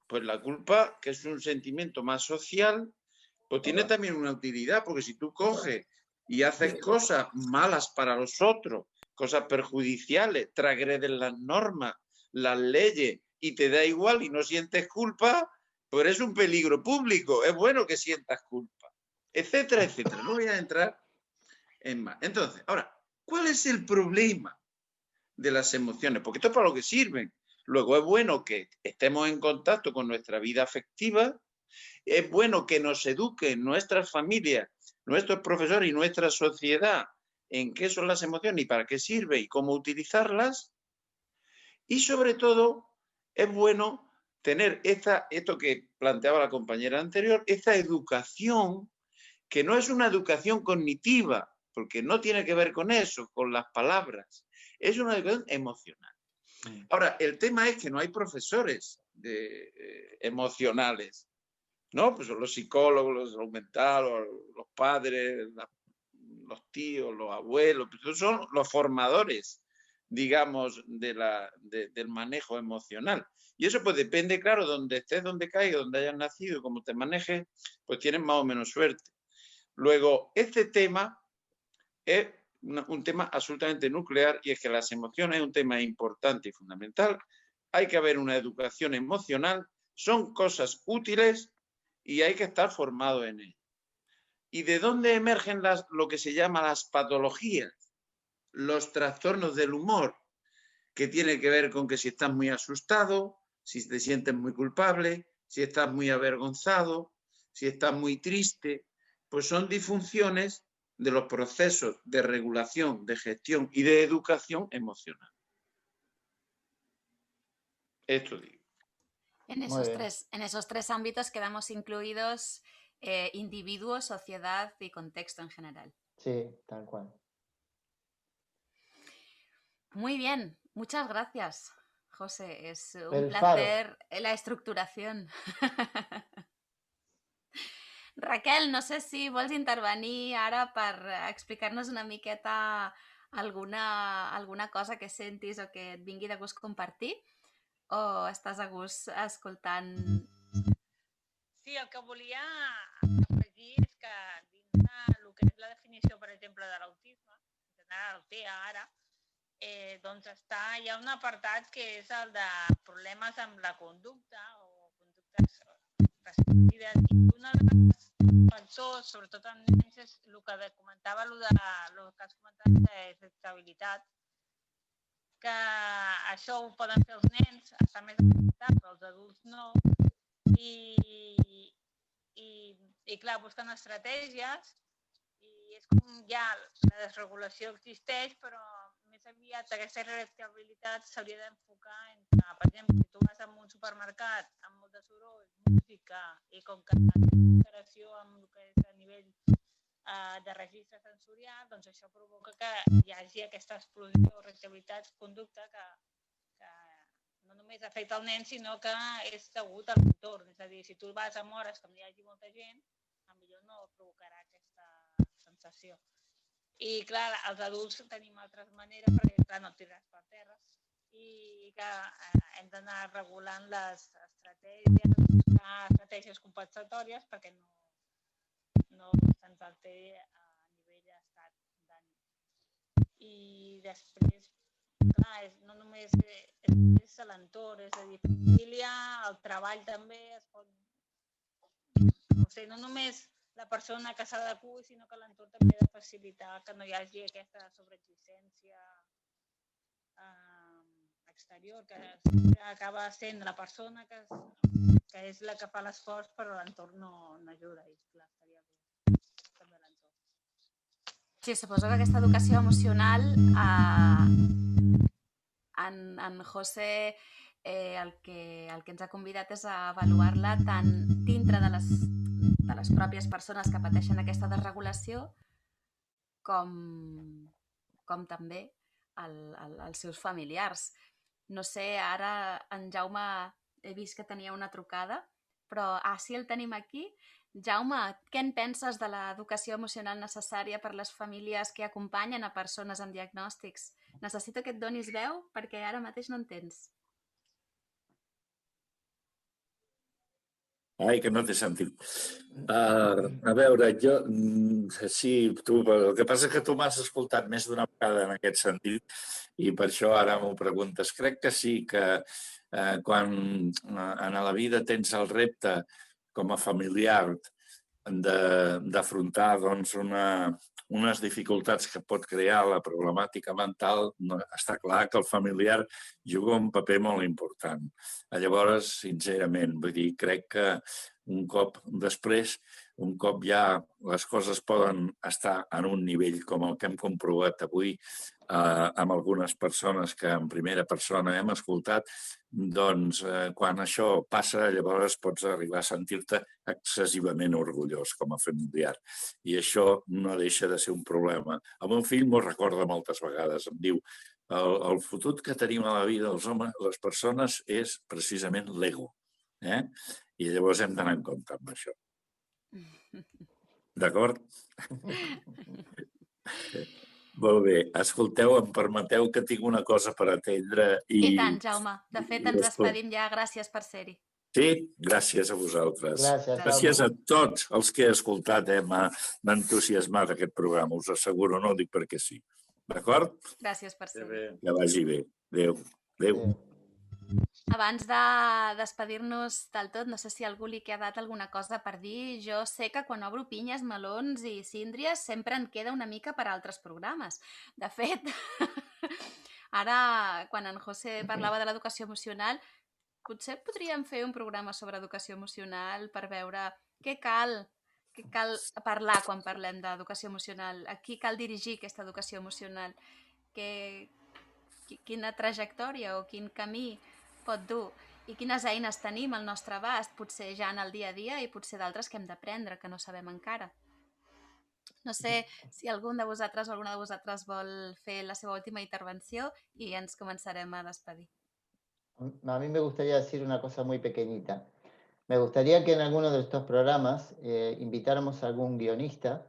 Pues la culpa, que es un sentimiento más social, pues tiene también una utilidad, porque si tú coges y haces cosas malas para los otros, cosas perjudiciales, transgredes las normas, las leyes, y te da igual y no sientes culpa, pues eres un peligro público. Es bueno que sientas culpa, etcétera, etcétera. No voy a entrar en más. Entonces, ahora, ¿cuál es el problema de las emociones? Porque esto es para lo que sirven. Luego es bueno que estemos en contacto con nuestra vida afectiva, es bueno que nos eduquen nuestras familias, nuestros profesores y nuestra sociedad en qué son las emociones y para qué sirve y cómo utilizarlas. Y sobre todo, es bueno tener esto que planteaba la compañera anterior, esta educación, que no es una educación cognitiva, porque no tiene que ver con eso, con las palabras, es una educación emocional. Ahora, el tema es que no hay profesores emocionales, ¿no? Pues son los psicólogos, los salud mental, los padres, los tíos, los abuelos, pues son los formadores, digamos, del manejo emocional. Y eso pues depende, claro, donde estés, donde caigas, donde hayas nacido, cómo te manejes, pues tienes más o menos suerte. Luego, este tema es un tema absolutamente nuclear y es que las emociones es un tema importante y fundamental. Hay que haber una educación emocional, son cosas útiles y hay que estar formado en ello. ¿Y de dónde emergen lo que se llama las patologías? Los trastornos del humor, que tiene que ver con que si estás muy asustado, si te sientes muy culpable, si estás muy avergonzado, si estás muy triste, pues son disfunciones de los procesos de regulación, de gestión y de educación emocional. Esto digo. En esos tres ámbitos quedamos incluidos individuo, sociedad y contexto en general. Sí, tal cual. Muy bien, muchas gracias, José. Es un El placer la estructuración. Raquel, no sé si vols intervenir ara per explicar-nos una miqueta alguna cosa que sentis o que et vingui de gust compartir, o estàs a gust escoltant? Sí, el que volia afegir és que dins del que és la definició, per exemple, de l'autisme, el TEA ara, doncs hi ha un apartat que és el de problemes amb la conducta o conductes restrictives. I un dels factors, sobretot en nens, és el que comentava, el que has comentat d'irritabilitat, que això ho poden fer els nens, està més afectat, però els adults no. I clar, busquen estratègies i és com ja la desregulació existeix, però més aviat aquesta irritabilitat s'hauria d'enfocar en que, per exemple, si tu vas a un supermercat amb molt de soroll, música, i com que la interacció amb el que és a nivell de registre sensorial, doncs això provoca que hi hagi aquesta explosió o irritabilitat, conducta que no només afecta el nen, sinó que és degut a l'entorn. És a dir, si tu vas amb hores que no hi hagi molta gent, potser no provocarà aquesta sensació. I, clar, els adults tenim altres maneres, perquè, clar, no et tiraràs per terra. I que hem d'anar regulant les estratègies, buscar estratègies compensatòries perquè no se'ns alteri a nivell d'estat d'ànim. I després, clar, no només és l'entorn, és a dir, família, el treball també es pot... No sé, no només la persona que s'adequi, sinó que l'entorn també ha de facilitar que no hi hagi aquesta sobreexigència exterior, que acaba sent la persona que és la que fa l'esforç, però l'entorn no ajuda. I clar, estaria bé també l'entorn. Sí, suposo que aquesta educació emocional en José el que ens ha convidat és a avaluar-la tant dintre de les pròpies persones que pateixen aquesta desregulació com també als seus familiars. No sé, ara en Jaume he vist que tenia una trucada, però sí el tenim aquí. Jaume, què en penses de l'educació emocional necessària per a les famílies que acompanyen a persones amb diagnòstics? Necessito que et donis veu perquè ara mateix no en tens. Ai, que no t'he sentit. A veure, jo... Sí, el que passa és que tu m'has escoltat més d'una vegada en aquest sentit i per això ara m'ho preguntes. Crec que sí, que quan en la vida tens el repte com a familiar d'afrontar unes dificultats que pot crear la problemàtica mental, està clar que el familiar juga un paper molt important. Llavors, sincerament, vull dir, crec que un cop després un cop ja les coses poden estar en un nivell com el que hem comprovat avui amb algunes persones que en primera persona hem escoltat, doncs quan això passa llavors pots arribar a sentir-te excessivament orgullós com a familiar. I això no deixa de ser un problema. El meu fill m'ho recorda moltes vegades, em diu el fotut que tenim a la vida els homes, les persones, és precisament l'ego. I llavors hem d'anar en compte amb això. D'acord? Molt bé. Escolteu, em permeteu que tinc una cosa per atendre I tant, Jaume. De fet, ens despedim ja. Gràcies per ser-hi. Sí, gràcies a vosaltres. Gràcies a tots els que he escoltat. M'ha entusiasmat aquest programa, us asseguro, no ho dic perquè sí. D'acord? Gràcies per ser-hi. Que vagi bé. Adéu. Adéu. Abans de despedir-nos del tot, no sé si a algú li ha quedat alguna cosa per dir. Jo sé que quan obro pinyes, melons i síndries sempre en queda una mica per a altres programes. De fet, ara, quan en José parlava de l'educació emocional, potser podríem fer un programa sobre educació emocional per veure què cal parlar quan parlem d'educació emocional, a qui cal dirigir aquesta educació emocional, quina trajectòria o quin camí pot dur i quines eines tenim al nostre abast, potser ja en el dia a dia i potser d'altres que hem d'aprendre, que no sabem encara. No sé si algun de vosaltres o alguna de vosaltres vol fer la seva última intervenció i ens començarem a despedir. A mí me gustaría decir una cosa muy pequeñita. Me gustaría que en alguno de estos programas invitáramos a algún guionista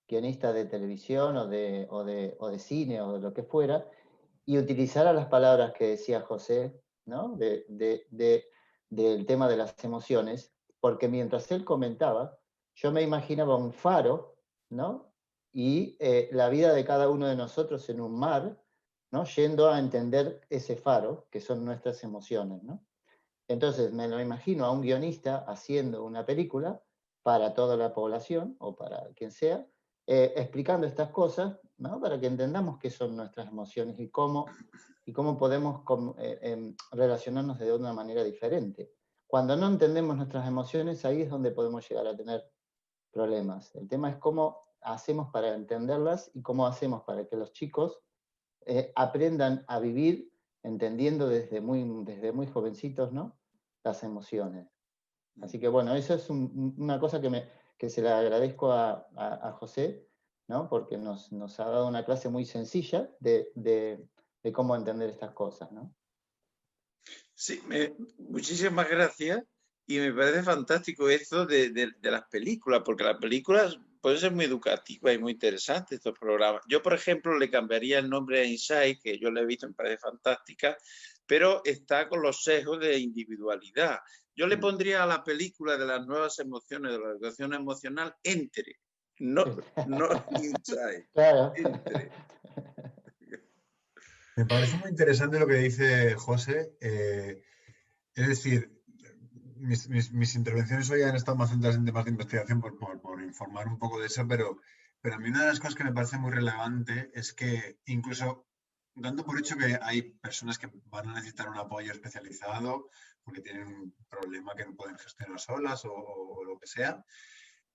de televisión o de cine o de lo que fuera, y utilizara las palabras que decía José, ¿no? Del tema de las emociones, porque mientras él comentaba, yo me imaginaba un faro, ¿no? Y la vida de cada uno de nosotros en un mar, ¿no? Yendo a entender ese faro, que son nuestras emociones, ¿no? Entonces me lo imagino a un guionista haciendo una película para toda la población o para quien sea, explicando estas cosas, ¿no? Para que entendamos qué son nuestras emociones y cómo podemos relacionarnos de una manera diferente. Cuando no entendemos nuestras emociones, ahí es donde podemos llegar a tener problemas. El tema es cómo hacemos para entenderlas y cómo hacemos para que los chicos aprendan a vivir entendiendo desde muy jovencitos, ¿no? Las emociones. Así que bueno, eso es una cosa que se le agradezco a José, ¿no? Porque nos ha dado una clase muy sencilla de cómo entender estas cosas, ¿no? Sí, muchísimas gracias. Y me parece fantástico esto de las películas, porque las películas pueden ser muy educativas y muy interesantes, estos programas. Yo, por ejemplo, le cambiaría el nombre a Insight, que yo la he visto, me parece fantástica, pero está con los sesgos de individualidad. Yo le pondría a la película de las nuevas emociones, de la educación emocional, Entre, no Insight. Claro. Entre. Me parece muy interesante lo que dice José. Es decir, mis intervenciones hoy han estado más centradas en temas de investigación por informar un poco de eso, pero a mí una de las cosas que me parece muy relevante es que incluso dando por hecho que hay personas que van a necesitar un apoyo especializado porque tienen un problema que no pueden gestionar solas o lo que sea,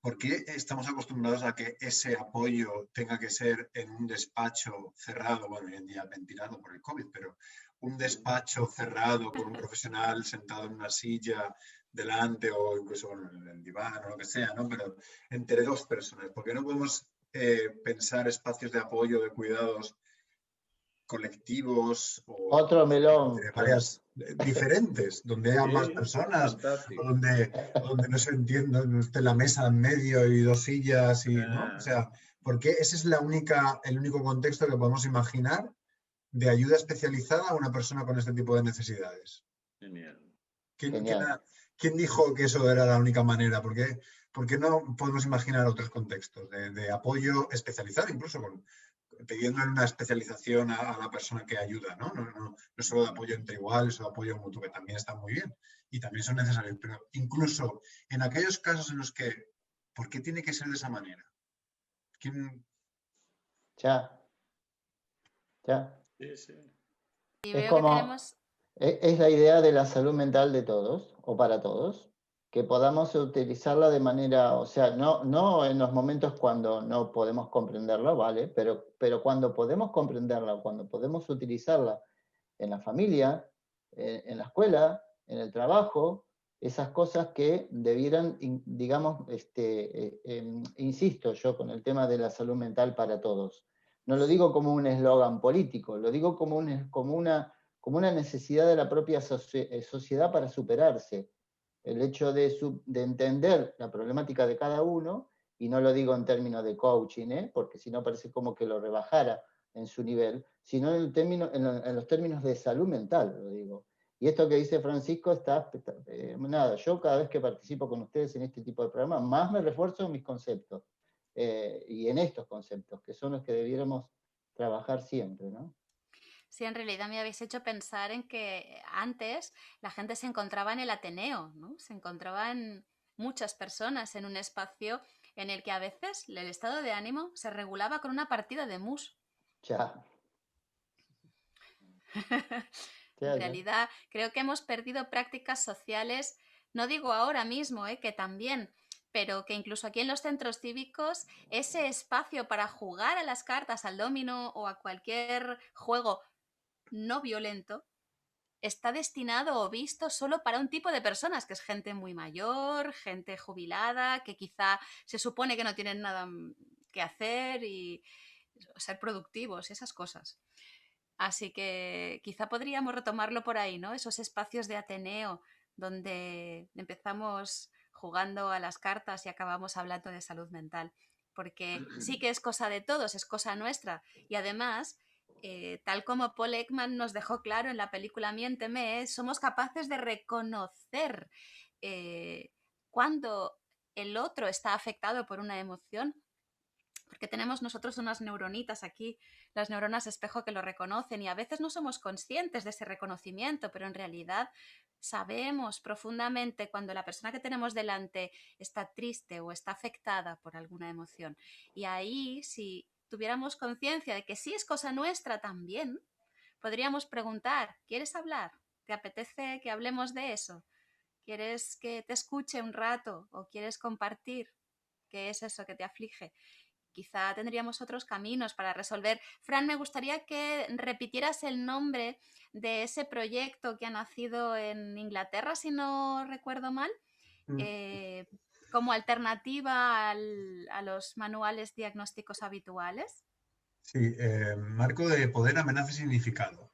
¿por qué estamos acostumbrados a que ese apoyo tenga que ser en un despacho cerrado? Bueno, hoy en día ventilado por el COVID, pero un despacho cerrado con un profesional sentado en una silla delante o incluso en el diván o lo que sea, ¿no? Pero entre dos personas. ¿Por qué no podemos pensar espacios de apoyo, de cuidados colectivos o otro melón de varias diferentes, donde haya más personas, o donde no se entienda, no esté la mesa en medio y dos sillas, y, ¿no? O sea, porque ese es el único contexto que podemos imaginar de ayuda especializada a una persona con este tipo de necesidades. Genial. ¿Quién dijo que eso era la única manera? ¿Por qué no podemos imaginar otros contextos de apoyo especializado, incluso pidiendo una especialización a la persona que ayuda, ¿no? No solo de apoyo entre iguales o de apoyo mutuo, que también está muy bien y también son necesarios, pero incluso en aquellos casos en los que, ¿por qué tiene que ser de esa manera? ¿Quién? Ya. Sí, sí. Y Es veo como, que tenemos... es la idea de la salud mental de todos o para todos. que podamos utilizarla de manera, o sea, no en los momentos cuando no podemos comprenderla, ¿vale? Pero cuando podemos comprenderla, cuando podemos utilizarla en la familia, en la escuela, en el trabajo, esas cosas que debieran, digamos, insisto yo con el tema de la salud mental para todos. No lo digo como un eslogan político, lo digo como una necesidad de la propia sociedad para superarse. El hecho de entender la problemática de cada uno, y no lo digo en términos de coaching, porque si no parece como que lo rebajara en su nivel, sino en los términos de salud mental, lo digo. Y esto que dice Francisco nada, yo cada vez que participo con ustedes en este tipo de programas, más me refuerzo en mis conceptos, y en estos conceptos, que son los que debiéramos trabajar siempre, ¿no? Sí, en realidad me habéis hecho pensar en que antes la gente se encontraba en el Ateneo, ¿no? Se encontraban muchas personas en un espacio en el que a veces el estado de ánimo se regulaba con una partida de mus. Ya. En realidad creo que hemos perdido prácticas sociales, no digo ahora mismo, que también, pero que incluso aquí en los centros cívicos ese espacio para jugar a las cartas, al dominó o a cualquier juego no violento está destinado o visto solo para un tipo de personas, que es gente muy mayor, gente jubilada, que quizá se supone que no tienen nada que hacer y ser productivos, esas cosas. Así que quizá podríamos retomarlo por ahí, ¿no? Esos espacios de Ateneo donde empezamos jugando a las cartas y acabamos hablando de salud mental. Porque sí que es cosa de todos, es cosa nuestra. Y además, tal como Paul Ekman nos dejó claro en la película Miénteme, somos capaces de reconocer cuando el otro está afectado por una emoción, porque tenemos nosotros unas neuronitas aquí, las neuronas espejo, que lo reconocen, y a veces no somos conscientes de ese reconocimiento, pero en realidad sabemos profundamente cuando la persona que tenemos delante está triste o está afectada por alguna emoción. Y ahí, si tuviéramos conciencia de que sí es cosa nuestra también, podríamos preguntar: ¿quieres hablar? ¿Te apetece que hablemos de eso? ¿Quieres que te escuche un rato o quieres compartir qué es eso que te aflige? Quizá tendríamos otros caminos para resolver. Fran, me gustaría que repitieras el nombre de ese proyecto que ha nacido en Inglaterra, si no recuerdo mal, como alternativa a los manuales diagnósticos habituales. Sí, marco de poder, amenaza y significado.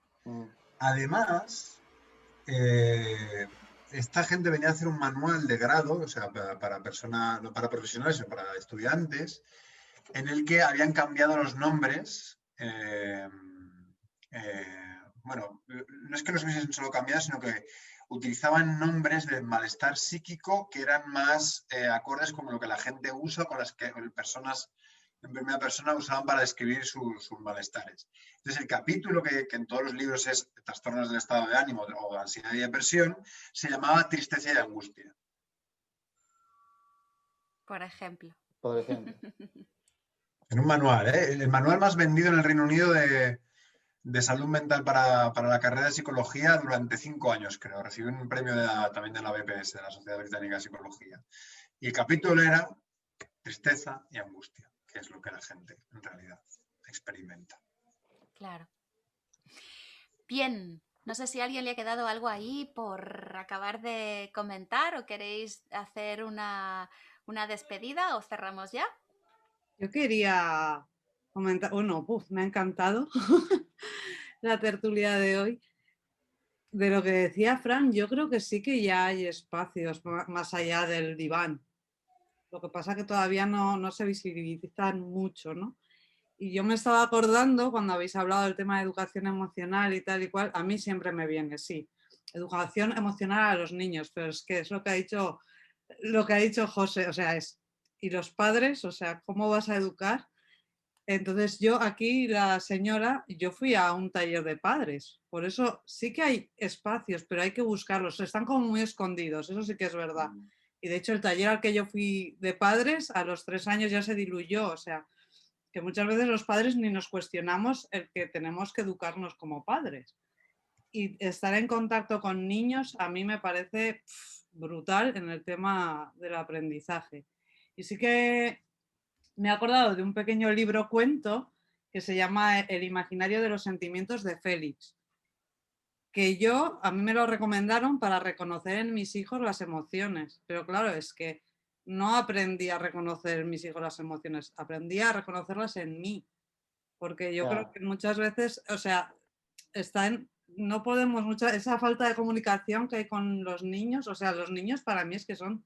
Además, esta gente venía a hacer un manual de grado, o sea, para personas, no para profesionales, sino para estudiantes, en el que habían cambiado los nombres. Bueno, no es que los hubiesen solo cambiado, sino que utilizaban nombres de malestar psíquico que eran más acordes con lo que la gente usa, con las que personas en primera persona usaban para describir sus malestares. Entonces, el capítulo que en todos los libros es trastornos del estado de ánimo o de ansiedad y depresión, se llamaba tristeza y angustia. Por ejemplo. Por ejemplo. En un manual, el manual más vendido en el Reino Unido de salud mental para la carrera de psicología durante 5 años, creo. Recibió un premio también de la BPS, de la Sociedad Británica de Psicología. Y el capítulo era tristeza y angustia, que es lo que la gente en realidad experimenta. Claro. Bien, no sé si a alguien le ha quedado algo ahí por acabar de comentar o queréis hacer una despedida o cerramos ya. Yo quería comentar, bueno, me ha encantado la tertulia de hoy. De lo que decía Fran, yo creo que sí que ya hay espacios más allá del diván. Lo que pasa es que todavía no se visibilizan mucho, ¿no? Y yo me estaba acordando, cuando habéis hablado del tema de educación emocional y tal y cual, a mí siempre me viene, sí, educación emocional a los niños, pero es que es lo que ha dicho José, o sea, ¿y los padres? O sea, ¿cómo vas a educar? Entonces yo aquí, la señora, yo fui a un taller de padres, por eso sí que hay espacios, pero hay que buscarlos, están como muy escondidos, eso sí que es verdad. Y de hecho el taller al que yo fui de padres, a los 3 años ya se diluyó, o sea, que muchas veces los padres ni nos cuestionamos el que tenemos que educarnos como padres. y estar en contacto con niños a mí me parece brutal en el tema del aprendizaje. Y sí que me he acordado de un pequeño libro cuento que se llama El imaginario de los sentimientos de Félix, que a mí me lo recomendaron para reconocer en mis hijos las emociones, pero claro, es que no aprendí a reconocer en mis hijos las emociones, aprendí a reconocerlas en mí, porque yo creo que muchas veces, o sea, no podemos, esa falta de comunicación que hay con los niños, o sea, los niños para mí es que son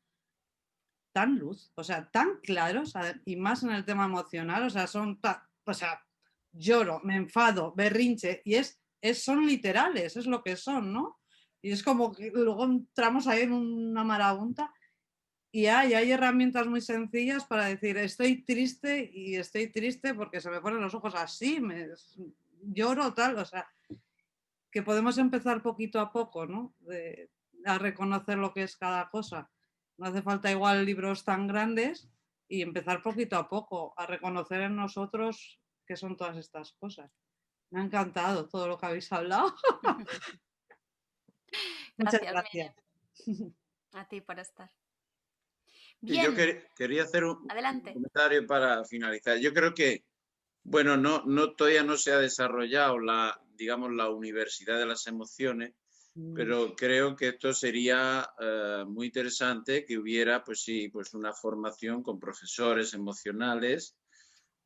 tan luz, o sea, tan claros, y más en el tema emocional, o sea, lloro, me enfado, berrinche, y son literales, es lo que son, ¿no? Y es como que luego entramos ahí en una marabunta y hay herramientas muy sencillas para decir estoy triste y estoy triste porque se me ponen los ojos así, lloro tal, o sea, que podemos empezar poquito a poco, ¿no? A reconocer lo que es cada cosa. No hace falta igual libros tan grandes y empezar poquito a poco a reconocer en nosotros qué son todas estas cosas. Me ha encantado todo lo que habéis hablado. Muchas gracias. A ti por estar. Bien. Yo quería hacer un comentario para finalizar. Yo creo que, bueno, todavía no se ha desarrollado la universidad de las emociones, pero creo que esto sería muy interesante que hubiera, pues una formación con profesores emocionales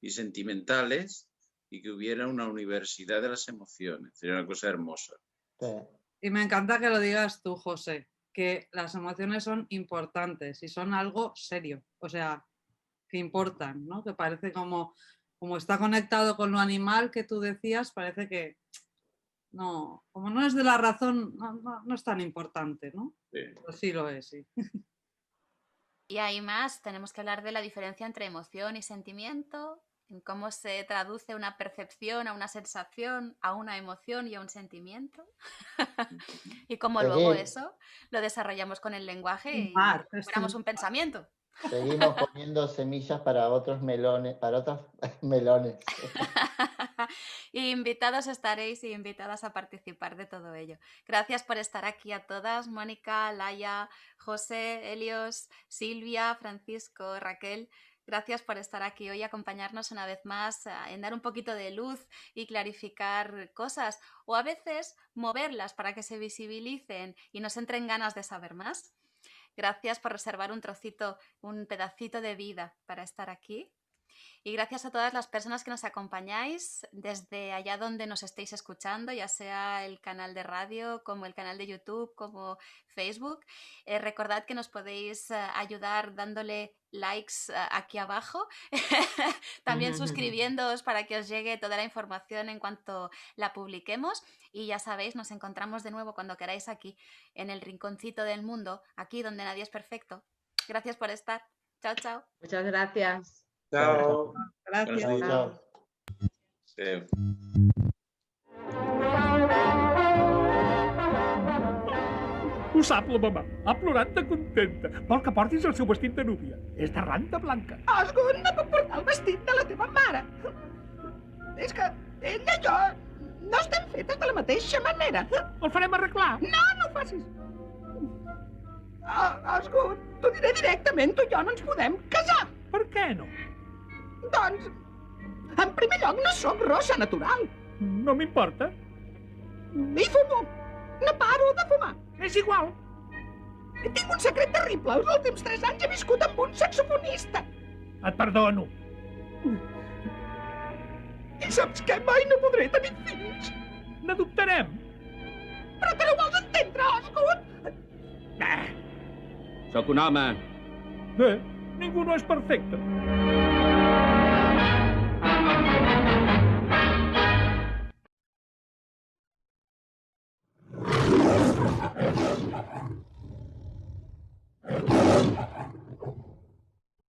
y sentimentales y que hubiera una universidad de las emociones. Sería una cosa hermosa. Sí. Y me encanta que lo digas tú, José, que las emociones son importantes y son algo serio, o sea, que importan, ¿no? Que parece como está conectado con lo animal que tú decías, parece que no, como no es de la razón, no es tan importante, ¿no? Sí. Pero sí lo es, sí. Y además tenemos que hablar de la diferencia entre emoción y sentimiento, en cómo se traduce una percepción a una sensación, a una emoción y a un sentimiento. Y cómo luego eso lo desarrollamos con el lenguaje y recuperamos un pensamiento. Seguimos poniendo semillas para otros melones, melones. Invitados estaréis y invitadas a participar de todo ello. Gracias por estar aquí a todas, Mónica, Laia, José, Helios, Silvia, Francisco, Raquel. Gracias por estar aquí hoy y acompañarnos una vez más en dar un poquito de luz y clarificar cosas o a veces moverlas para que se visibilicen y nos entren ganas de saber más. Gracias por reservar un pedacito de vida para estar aquí. Y gracias a todas las personas que nos acompañáis desde allá donde nos estéis escuchando, ya sea el canal de radio, como el canal de YouTube, como Facebook. Recordad que nos podéis ayudar dándole likes aquí abajo, también suscribiéndoos para que os llegue toda la información en cuanto la publiquemos. Y ya sabéis, nos encontramos de nuevo cuando queráis aquí, en el rinconcito del mundo, aquí donde nadie es perfecto. Gracias por estar. Chao, chao. Muchas gracias. Chao. Gracias. Chao. Sí. Ho sap la mamà. Ha plorat de contenta. Vol que portis el seu vestit de núvia. És de ranta blanca. Osgood, no puc portar el vestit de la teva mare. És que ella i jo no estem fetes de la mateixa manera. El farem arreglar. No, no ho facis. Osgood, t'ho diré directament, tu i jo no ens podem casar. Per què no? Doncs, en primer lloc, no sóc rossa natural. No m'importa. I fumo. No paro de fumar. És igual. Tinc un secret terrible. Els últims 3 anys he viscut amb un saxofonista. Et perdono. I saps què? Mai no podré tenir fills. N'adoptarem. Però te no vols entendre, Osgood? Sóc un home. Bé, ningú no és perfecte.